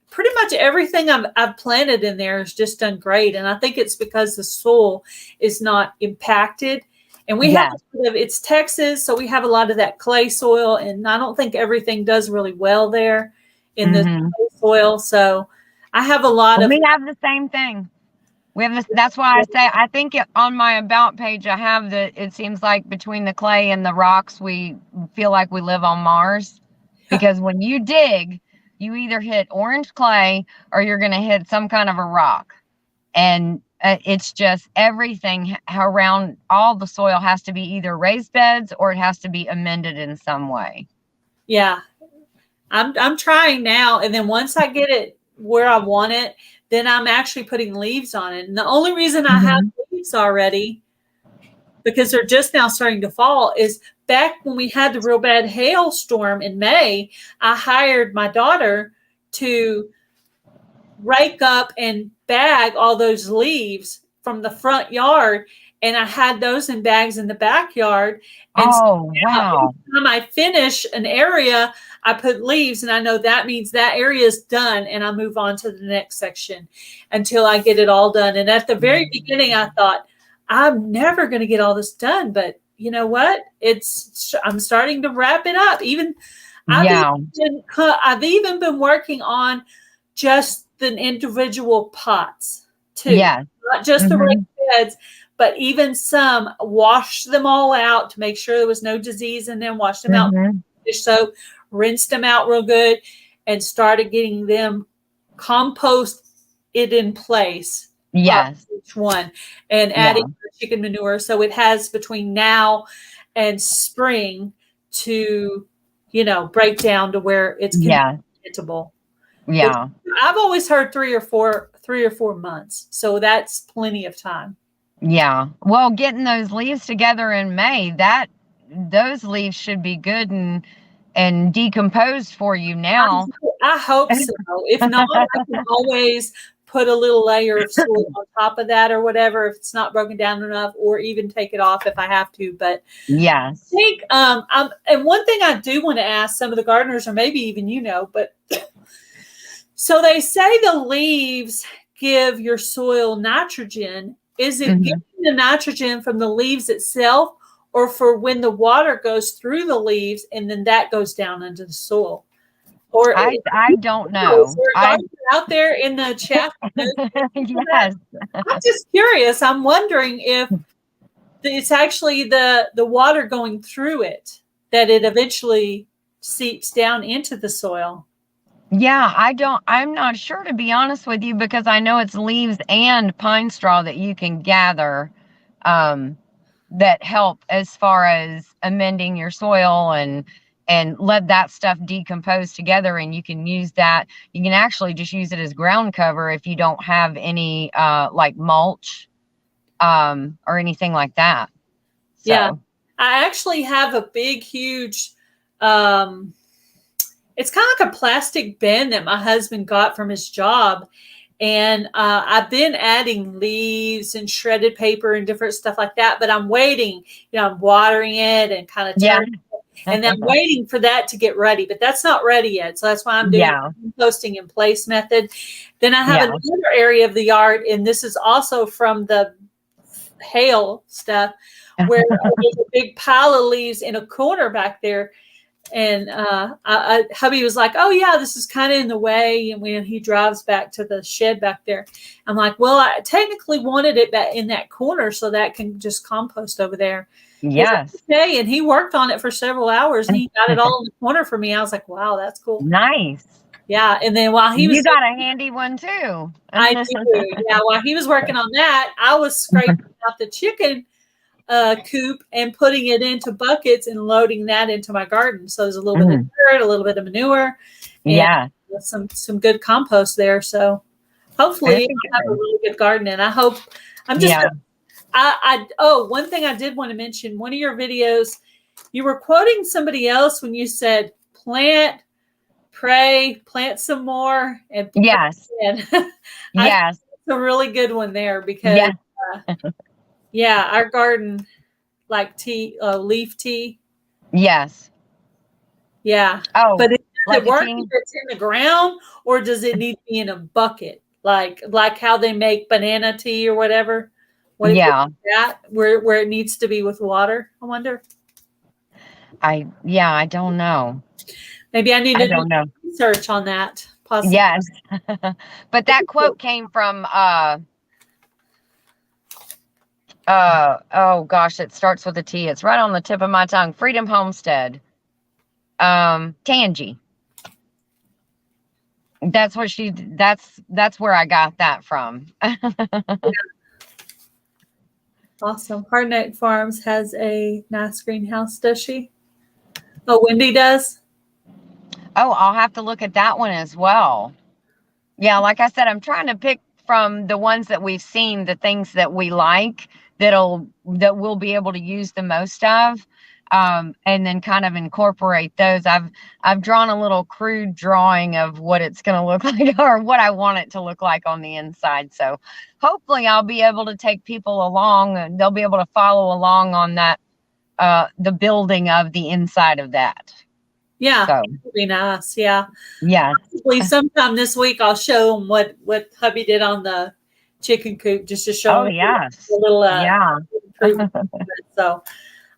Pretty much everything I've planted in there has just done great. And I think it's because the soil is not impacted. And we have, it's Texas, so we have a lot of that clay soil. And I don't think everything does really well there in the clay soil. So I have a lot of. We have the same thing. We have this. That's why I say, I think on my about page, I have it seems like between the clay and the rocks, we feel like we live on Mars. Because when you dig, you either hit orange clay or you're going to hit some kind of a rock. And it's just everything around all the soil has to be either raised beds or it has to be amended in some way. Yeah. I'm trying now. And then once I get it where I want it, then I'm actually putting leaves on it. And the only reason I have leaves already, because they're just now starting to fall, is back when we had the real bad hailstorm in May, I hired my daughter to rake up and bag all those leaves from the front yard. And I had those in bags in the backyard. And wow. Every time I finish an area, I put leaves, and I know that means that area is done, and I move on to the next section until I get it all done. And at the very beginning, I thought, I'm never going to get all this done. But you know what? I'm starting to wrap it up. I've even been working on just the individual pots too, Yes. not just the raised beds, but even some. Washed them all out to make sure there was no disease in them. Washed them out, dish soap, rinsed them out real good, and started getting them compost it in place. Yes. Each one, and adding chicken manure. So it has between now and spring to, break down to where it's manageable. Yeah. I've always heard 3 or 4 months. So that's plenty of time. Yeah. Well, getting those leaves together in May, those leaves should be good and decomposed for you now. I hope so. If not, I can always put a little layer of soil on top of that or whatever if it's not broken down enough, or even take it off if I have to. But yes, I think and one thing I do want to ask some of the gardeners, or maybe even but so they say the leaves give your soil nitrogen. Is it getting the nitrogen from the leaves itself, or for when the water goes through the leaves and then that goes down into the soil? Or I don't know. Is there a gardener out there in the chat? Yes. I'm just curious. I'm wondering if it's actually the water going through it that it eventually seeps down into the soil. Yeah, I'm not sure, to be honest with you, because I know it's leaves and pine straw that you can gather that help as far as amending your soil and let that stuff decompose together, and you can use that. You can actually just use it as ground cover if you don't have any like mulch or anything like that. So. Yeah, I actually have a big, huge it's kind of like a plastic bin that my husband got from his job. And I've been adding leaves and shredded paper and different stuff like that, but I'm waiting. I'm watering it and kind of turning it, and I'm waiting for that to get ready. But that's not ready yet, so that's why I'm doing the composting in place method. Then I have another area of the yard, and this is also from the hail stuff, where there's a big pile of leaves in a corner back there. And hubby was like, "Oh yeah, this is kind of in the way." And when he drives back to the shed back there, I'm like, "Well, I technically wanted it back in that corner so that can just compost over there." Yes. Okay, and he worked on it for several hours, and he got it all in the corner for me. I was like, "Wow, that's cool." Nice. Yeah, and then while he was, you got a handy one too. I do. Yeah, while he was working on that, I was scraping out the chicken coop and putting it into buckets and loading that into my garden. So there's a little bit of dirt, a little bit of manure, and some good compost there. So hopefully I'll have a really good garden. And I hope I'm just one thing I did want to mention, one of your videos, you were quoting somebody else when you said plant, pray, plant some more, and yes. Yes. It's a really good one there because our garden, like leaf tea. Yes. Yeah. Oh, but does like it work if it's in the ground, or does it need to be in a bucket? Like how they make banana tea or whatever? Where it needs to be with water, I wonder. I don't know. Maybe I need to do research on that. Possibly. Yes. But that quote came from oh gosh, it starts with a T. It's right on the tip of my tongue. Freedom Homestead. Tangi. That's what that's where I got that from. Awesome. Hardneck Farms has a nice greenhouse, does she? Oh, Wendy does? Oh, I'll have to look at that one as well. Yeah, like I said, I'm trying to pick from the ones that we've seen, the things that we like that we'll be able to use the most of, and then kind of incorporate those. I've drawn a little crude drawing of what it's going to look like, or what I want it to look like on the inside. So hopefully I'll be able to take people along, and they'll be able to follow along on that, the building of the inside of that. Yeah, so. That would be nice. Yeah. Yeah. Hopefully sometime this week I'll show them what hubby did on the chicken coop just to Oh, show them yes. a little Yeah. improvement. So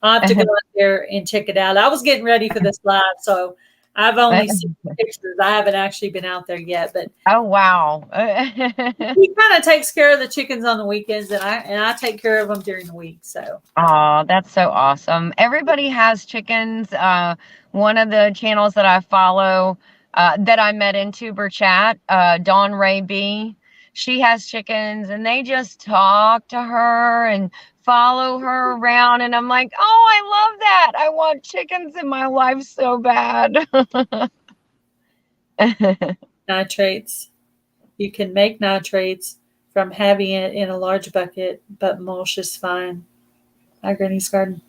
I'll have to go out there and check it out. I was getting ready for this live, so I've only seen pictures. I haven't actually been out there yet, but Oh, wow. he kind of takes care of the chickens on the weekends, and I take care of them during the week. So Oh, that's so awesome. Everybody has chickens. One of the channels that I follow, that I met in Tuber Chat, Dawn Ray B, she has chickens, and they just talk to her and follow her around. And I'm like, oh, I love that. I want chickens in my life so bad. nitrates, you can make nitrates from having it in a large bucket, but mulch is fine. My granny's garden.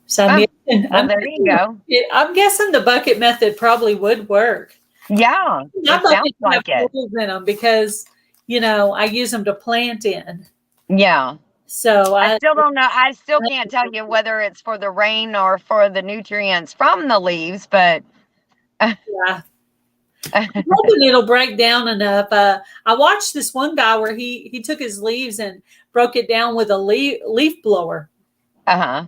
So Oh, well, there you go. I'm guessing the bucket method probably would work. Yeah, My it sounds buckets like have it. holes in them because, I use them to plant in. Yeah. So I still don't know. I still can't tell you whether it's for the rain or for the nutrients from the leaves, but yeah. I'm hoping it'll break down enough. I watched this one guy where he took his leaves and broke it down with a leaf blower. uh-huh.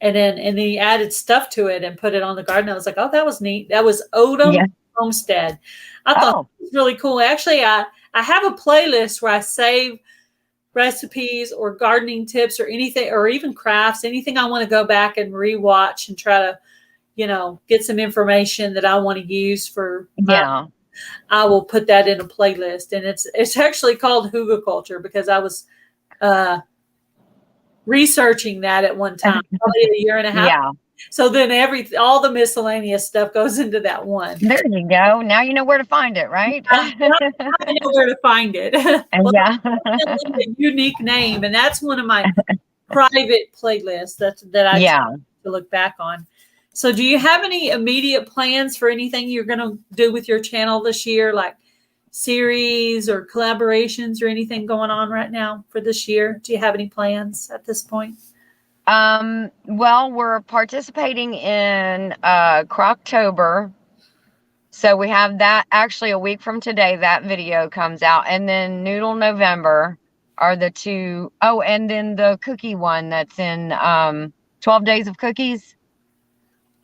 And then he added stuff to it and put it on the garden. I was like, oh, that was neat. That was Yeah. Homestead. I thought it was really cool. Actually, I have a playlist where I save recipes or gardening tips or anything, or even crafts, anything I want to go back and rewatch and try to, get some information that I want to use for I will put that in a playlist. And it's actually called Hugaculture because I was researching that at one time, probably a year and a half. Yeah. So then all the miscellaneous stuff goes into that one. There you go. Now you know where to find it, right? I know where to find it. Well, Yeah. that's a unique name, and that's one of my private playlists that I try to look back on. So do you have any immediate plans for anything you're going to do with your channel this year, like series or collaborations or anything going on right now for this year? Do you have any plans at this point? Well, we're participating in Croctober. So we have that actually a week from today, that video comes out. And then Noodle November are the two. Oh, and then the cookie one that's in 12 Days of Cookies.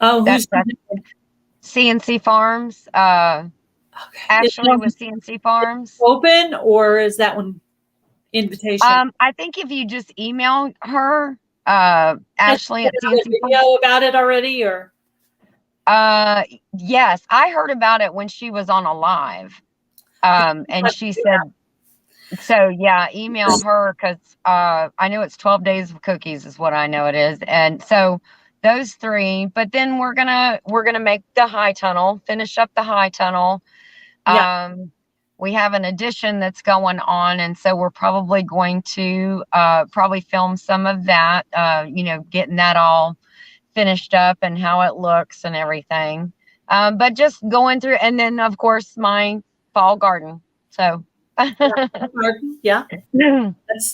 Oh, that's CNC Farms. Ashley with CNC Farms. Open, or is that one invitation? I think if you just email her, Ashley at CNC video about it already, or yes, I heard about it when she was on a live, and she said, so yeah, email her because I know it's 12 Days of Cookies is what I know it is, and so those three. But then we're gonna make the high tunnel, finish up the high tunnel. We have an addition that's going on, and so we're probably going to probably film some of that, getting that all finished up and how it looks and everything. But just going through, and then of course my fall garden. So yeah,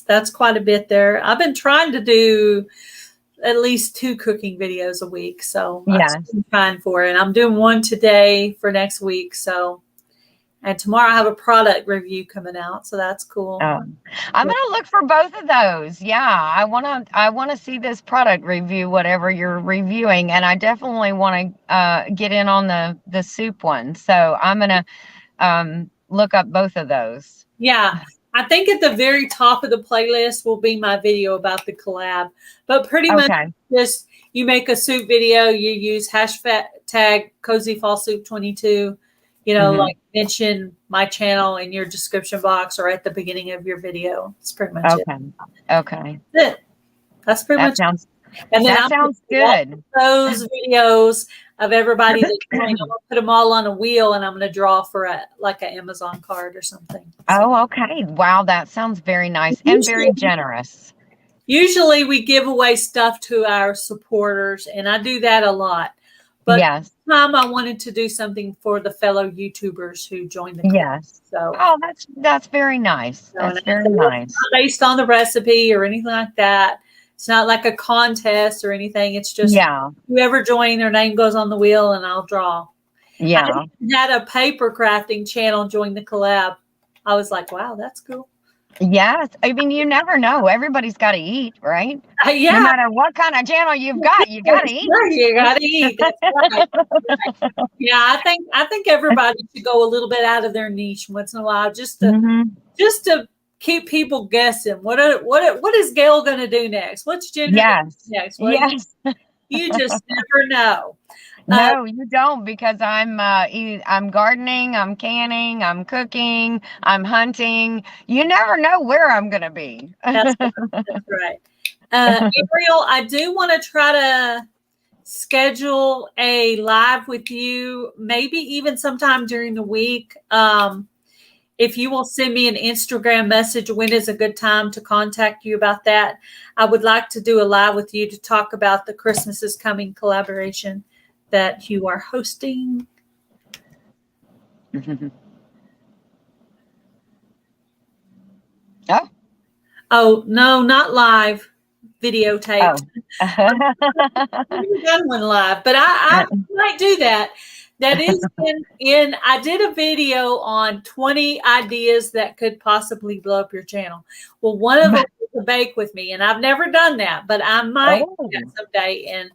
that's quite a bit there. I've been trying to do at least 2 cooking videos a week, so I'm trying for it. I'm doing one today for next week, so. And tomorrow I have a product review coming out, so that's cool. I'm gonna look for both of those. Yeah, I wanna see this product review, whatever you're reviewing, and I definitely want to get in on the soup one. So I'm gonna look up both of those. Yeah, I think at the very top of the playlist will be my video about the collab. But pretty much just you make a soup video, you use hashtag Cozy Fall Soup 22. Like mention my channel in your description box or at the beginning of your video. That's pretty much it. Okay. That's it. That's pretty much sounds, it. And then that sounds good. Those videos of everybody that's doing, I'm going to put them all on a wheel and I'm going to draw for an Amazon card or something. Oh, okay. Wow, that sounds very nice and very generous. Usually we give away stuff to our supporters, and I do that a lot. But this time I wanted to do something for the fellow YouTubers who joined the club. Yes. So that's very nice. That's very nice. It's not based on the recipe or anything like that. It's not like a contest or anything. It's just whoever joined, their name goes on the wheel and I'll draw. Yeah. I had a paper crafting channel join the collab. I was like, wow, that's cool. Yes. I mean, you never know. Everybody's got to eat, right? No Yeah, matter what kind of channel you've got, you got to eat. sure, you gotta eat. That's right. Yeah, I think everybody should go a little bit out of their niche once in a while, Hmm. just to keep people guessing. What is Gail going to do next? What's Ginger going to Yes. do next? Well, Yes. you just never know. Uh, No, you don't, because I'm gardening, I'm canning, I'm cooking, I'm hunting. You never know where I'm gonna be. that's right. That's right. Ariel, I do want to try to schedule a live with you, maybe even sometime during the week. If you will send me an Instagram message, when is a good time to contact you about that? I would like to do a live with you to talk about the Christmas is Coming collaboration that you are hosting. Oh, Oh, no, not live, videotaped. oh. I've never done one live, but I might do that. That is I did a video on 20 ideas that could possibly blow up your channel. Well, one of them was to bake with me, and I've never done that, but I might do Oh, that someday and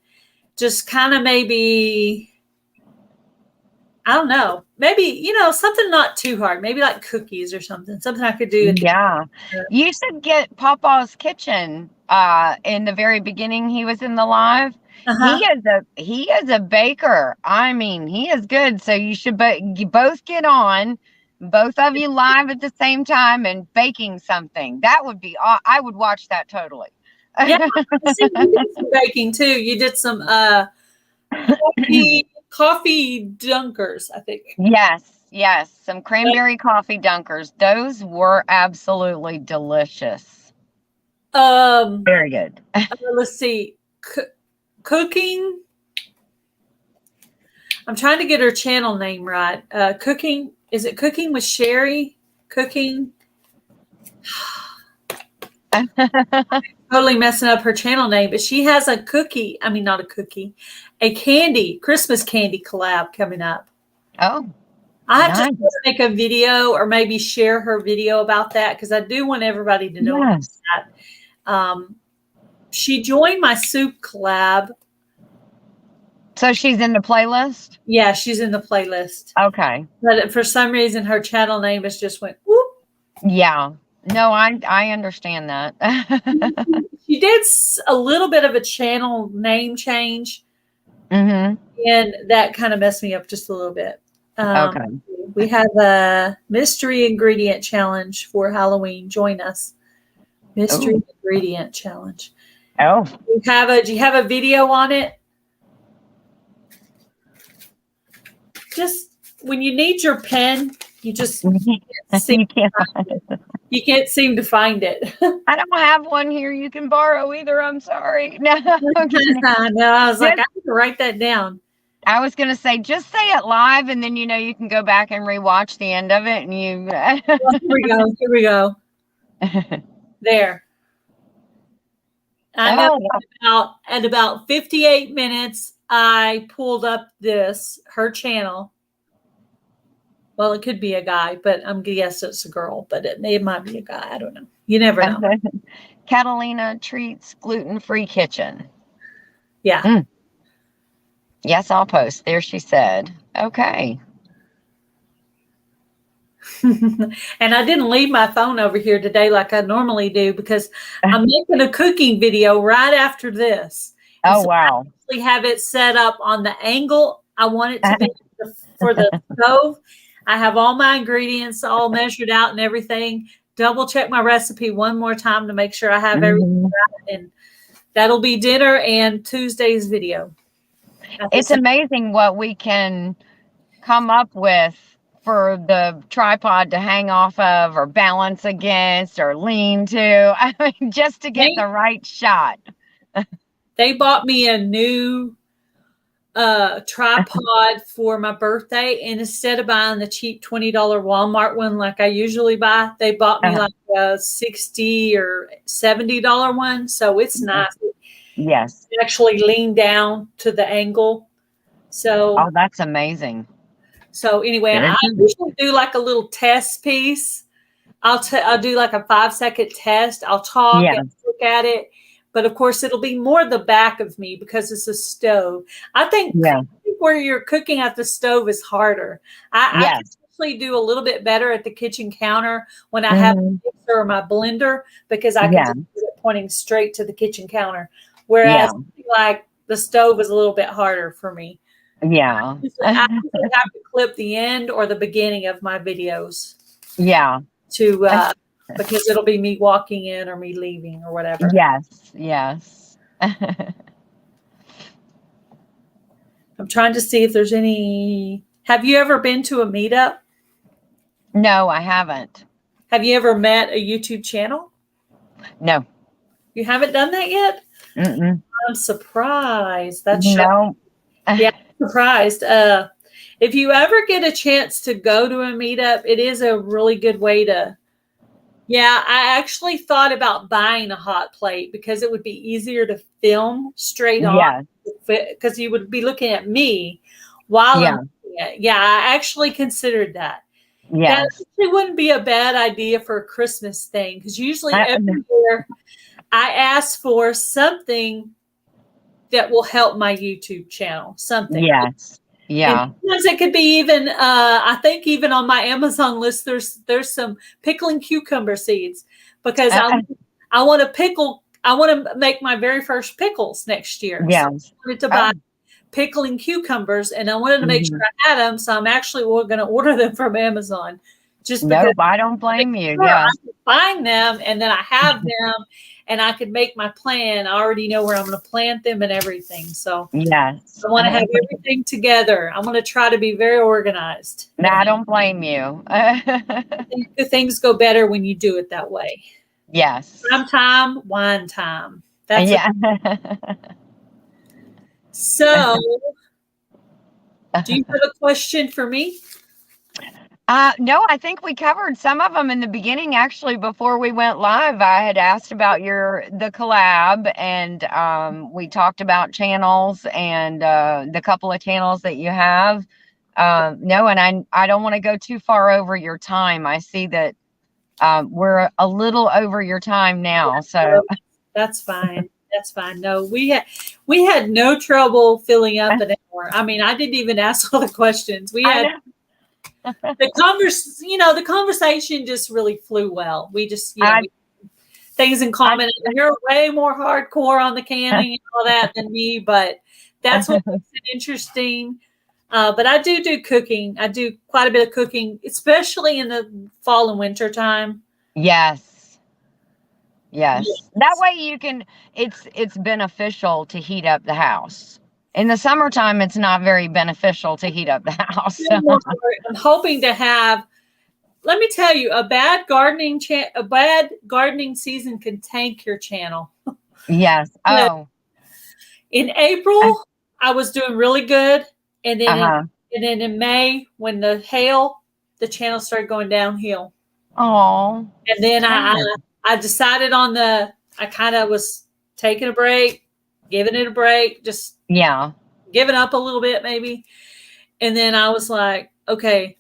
just kind of maybe, I don't know, maybe, something not too hard, maybe like cookies or something I could do. yeah. You should get Papa's Kitchen. In the very beginning, he was in the live. Uh-huh. He is a baker. I mean, he is good. So you should you both get on, both of you live at the same time and baking something. That would be. I would watch that totally. Yeah, see, you did some baking too. You did some coffee dunkers, I think. Yes, yes, some cranberry coffee dunkers. Those were absolutely delicious. Um, Very good. let's see, cooking. I'm trying to get her channel name right. Cooking, is it Cooking with Sherry? Cooking. Totally messing up her channel name, but she has a cookie. I mean, not a cookie, a Christmas candy collab coming up. Oh, I have nice. to make a video or maybe share her video about that because I do want everybody to know about Yes. that. She joined my soup collab. So she's in the playlist? Yeah, she's in the playlist. Okay. But for some reason, her channel name has just went whoop. Yeah. No, I understand that. She did a little bit of a channel name change, Mm-hmm. and that kind of messed me up just a little bit. Okay. We have a mystery ingredient challenge for Halloween. Join us. Mystery Ooh. ingredient challenge. Oh. Do you have a video on it? Just when you need your pen, you just You can't find it. you can't seem to find it. I don't have one here you can borrow either. I'm sorry. No. No, I was like, I need to write that down. I was gonna say, just say it live, and then you can go back and rewatch the end of it, and you. Well, here we go. Here we go. There. I know at about 58 minutes, I pulled up her channel. Well, it could be a guy, but I'm guessing it's a girl, but it might be a guy. I don't know. You never know. Catalina Treats Gluten-Free Kitchen. Yeah. Mm. Yes, I'll post. There she said. Okay. And I didn't leave my phone over here today like I normally do because I'm making a cooking video right after this. Oh, wow. I actually have it set up on the angle I want it to be for the stove. I have all my ingredients all measured out and everything. Double check my recipe one more time to make sure I have everything right. And that'll be dinner and Tuesday's video. It's amazing what we can come up with for the tripod to hang off of or balance against or lean to. I mean, just to get the right shot. They bought me a new tripod for my birthday, and instead of buying the cheap $20 Walmart one like I usually buy, they bought me like a $60 or $70 one. So it's nice. Yes. It actually lean down to the angle. So that's amazing. So anyway, I usually do like a little test piece I'll do like a 5-second test. I'll talk Yeah. and look at it, but of course it'll be more the back of me because it's a stove. I think Yeah. where you're cooking at the stove is harder. I can Yes. actually do a little bit better at the kitchen counter when I have Hmm. a mixer or my blender because I can Yeah. just do it pointing straight to the kitchen counter. Yeah. Whereas like the stove is a little bit harder for me. Yeah. I usually have to clip the end or the beginning of my videos Yeah. to because it'll be me walking in or me leaving or whatever. Yes. Yes. I'm trying to see if there's any. Have you ever been to a meetup? No, I haven't. Have you ever met a YouTube channel? No. You haven't done that yet? Mm-mm. I'm surprised. That's shocking. No. Yeah, I'm surprised. If you ever get a chance to go to a meetup, it is a really good way to. Yeah, I actually thought about buying a hot plate because it would be easier to film straight on Yes. because you would be looking at me while Yeah. I'm doing it. Yeah, I actually considered that. That Yes. actually wouldn't be a bad idea for a Christmas thing because usually every year I ask for something that will help my YouTube channel, something. Yes. And Yeah. sometimes it could be even, I think even on my Amazon list, there's some pickling cucumber seeds because I want to pickle. I want to make my very first pickles next year. So I Yes. wanted to Oh. buy pickling cucumbers, and I wanted to make sure Mhm. I had them. So I'm actually going to order them from Amazon, just because Nope, I don't blame you. sure, I Yes. can find them, and then I have them, and I can make my plan. I already know where I'm going to plant them and everything. So Yes. I want to have everything together. I'm going to try to be very organized. No, I don't blame you. I think the things go better when you do it that way. Yes. Prime time, wine time. That's Yeah. so. Do you have a question for me? No, I think we covered some of them in the beginning. Actually, before we went live, I had asked about the collab, and we talked about channels and the couple of channels that you have. No, and I don't want to go too far over your time. I see that we're a little over your time now, so That's fine. That's fine. No, we had no trouble filling up an hour. I mean, I didn't even ask all the questions. We I had know. the conversation just really flew well. We just, things in common. You're way more hardcore on the canning and all that than me, but that's what makes it interesting. But I do cooking. I do quite a bit of cooking, especially in the fall and winter time. Yes. Yes. That way it's beneficial to heat up the house. In the summertime, it's not very beneficial to heat up the house. I'm hoping to have, let me tell you, a bad gardening season can tank your channel. Yes. Oh. In April, I was doing really good. And then in May, when the channel started going downhill. Oh. And then I decided I kind of was taking a break, giving it a break, just giving up a little bit maybe. And then I was like, okay,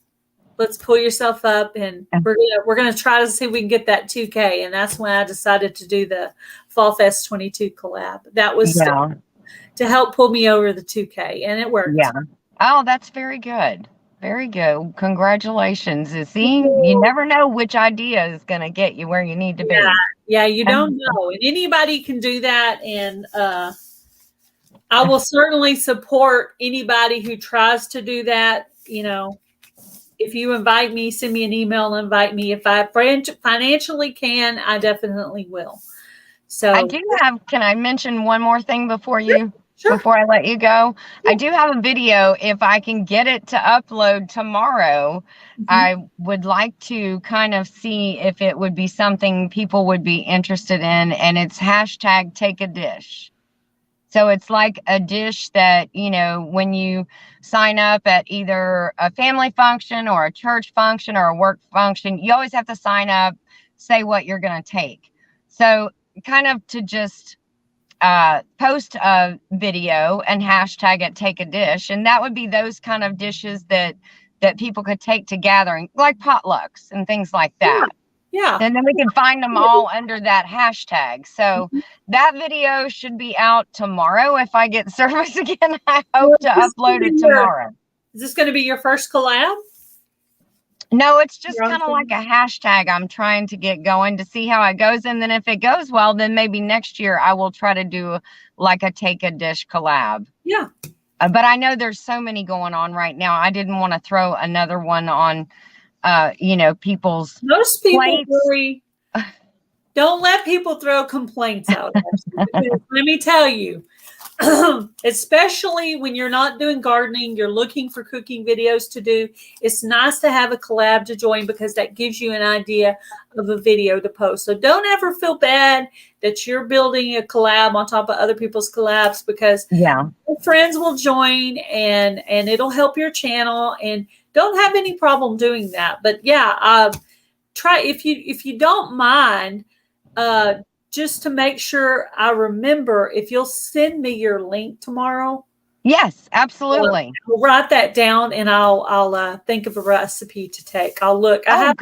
let's pull yourself up, and we're gonna try to see if we can get that 2K. And that's when I decided to do the Fall Fest 22 collab. That was to help pull me over the 2K, and it worked. Yeah. Oh, that's very good. Very good. Congratulations. See, you never know which idea is going to get you where you need to be. Yeah, you don't know. And anybody can do that. And I will certainly support anybody who tries to do that. If you invite me, send me an email, invite me. If I financially can, I definitely will. So I do have, can I mention one more thing before you? Sure. Before I let you go, I do have a video. If I can get it to upload tomorrow, I would like to kind of see if it would be something people would be interested in, and it's hashtag take a dish. So it's like a dish that, when you sign up at either a family function or a church function or a work function, you always have to sign up, say what you're going to take. So kind of to just post a video and hashtag it take a dish, and that would be those kind of dishes that people could take to gathering, like potlucks and things like that. Yeah. And then we can find them all under that hashtag. So that video should be out tomorrow if I get service again. I hope to upload it tomorrow. Is this going to be your first collab? No, it's just Your own kind of thing? like a hashtag I'm trying to get going to see how it goes. And then if it goes well, then maybe next year I will try to do like a take a dish collab. Yeah. But I know there's so many going on right now. I didn't want to throw another one on, people's Most people plates. really don't let people throw complaints out. Let me tell you, especially when you're not doing gardening, you're looking for cooking videos to do. It's nice to have a collab to join because that gives you an idea of a video to post. So don't ever feel bad that you're building a collab on top of other people's collabs, because friends will join and it'll help your channel, and don't have any problem doing that. But yeah, try, if you don't mind, just to make sure I remember, if you'll send me your link tomorrow. Yes, absolutely. I'll write that down, and I'll think of a recipe to take. I'll look. I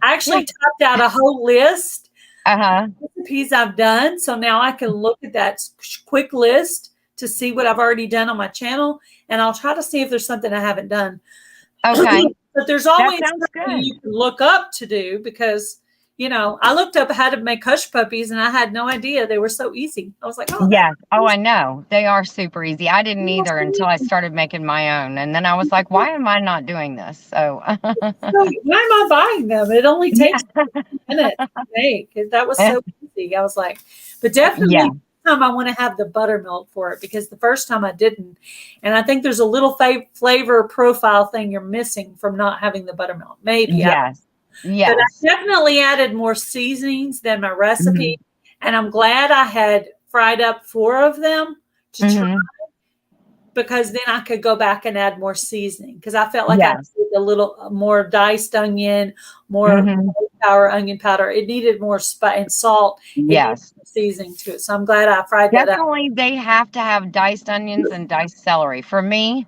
actually typed out a whole list of recipes I've done, so now I can look at that quick list to see what I've already done on my channel, and I'll try to see if there's something I haven't done. Okay. But there's always something you can look up to do, because I looked up how to make hush puppies, and I had no idea they were so easy. I was like, oh, yeah. Oh, I know. They are super easy. I didn't either until I started making my own. And then I was like, why am I not doing this? So why am I buying them? It only takes 10 minutes to make. That was so easy. I was like, but definitely time I want to have the buttermilk for it, because the first time I didn't. And I think there's a little flavor profile thing you're missing from not having the buttermilk. Maybe. Yes. But I definitely added more seasonings than my recipe. And I'm glad I had fried up 4 of them to try, because then I could go back and add more seasoning, because I felt like I needed a little more diced onion, more onion powder. It needed more spice and salt. Yes. Seasoning to it. So I'm glad I fried that up. Definitely they have to have diced onions and diced celery. For me,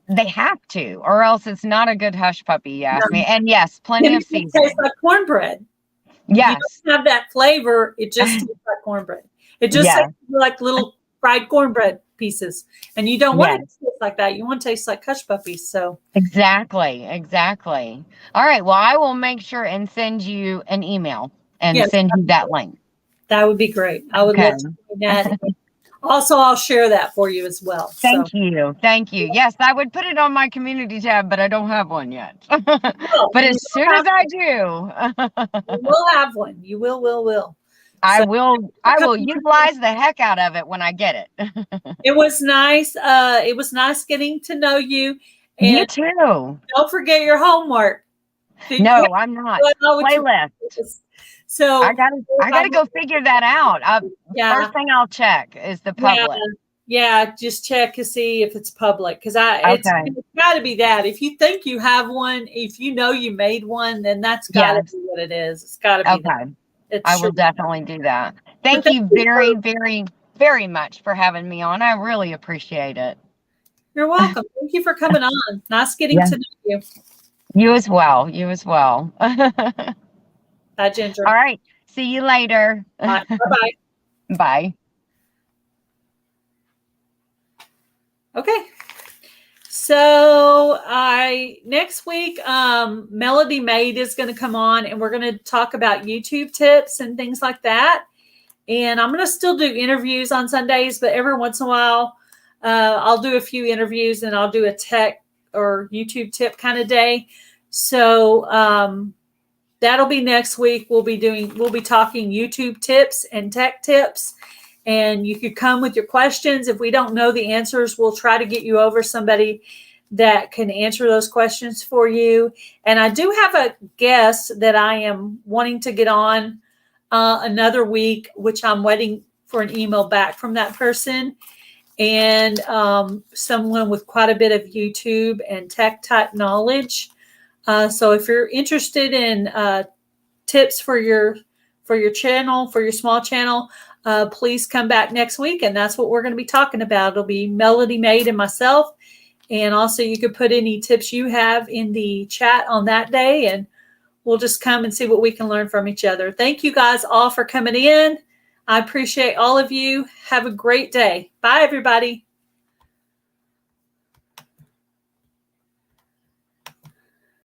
they have to, or else it's not a good hush puppy, you ask me. And yes, plenty of seasoning. It tastes like cornbread. Yes. You don't have that flavor. It just tastes like cornbread. It just tastes like little fried cornbread pieces. And you don't want it to taste like that. You want to taste like hush puppies. So exactly. All right. Well, I will make sure and send you an email and send you that link. That would be great. I would love to do that. Also, I'll share that for you as well. Thank you. Yes, I would put it on my community tab, but I don't have one yet. But as soon as I do, you will have one. You will. I will utilize the heck out of it when I get it. It was nice. It was nice getting to know you. And you too. Don't forget your homework. No, I'm not. Playlist. So I gotta go figure that out. First thing I'll check is the public. Yeah, just check to see if it's public, because it's got to be that. If you think you have one, if you know you made one, then that's got to be what it is. It's got to be that. I will definitely do that. Thank you very, very, very much for having me on. I really appreciate it. You're welcome. Thank you for coming on. Nice getting to know you. You as well. Bye, Ginger. All right. See you later. Bye. Bye-bye. Bye. Okay. So next week, Melody Maid is going to come on, and we're going to talk about YouTube tips and things like that. And I'm going to still do interviews on Sundays, but every once in a while, I'll do a few interviews, and I'll do a tech or YouTube tip kind of day. So, that'll be next week. We'll be talking YouTube tips and tech tips, and you could come with your questions. If we don't know the answers, we'll try to get you over somebody that can answer those questions for you. And I do have a guest that I am wanting to get on another week, which I'm waiting for an email back from that person, and someone with quite a bit of YouTube and tech type knowledge. So if you're interested in tips for your channel, for your small channel, please come back next week. And that's what we're going to be talking about. It'll be Melody Maid and myself. And also you could put any tips you have in the chat on that day, and we'll just come and see what we can learn from each other. Thank you guys all for coming in. I appreciate all of you. Have a great day. Bye, everybody.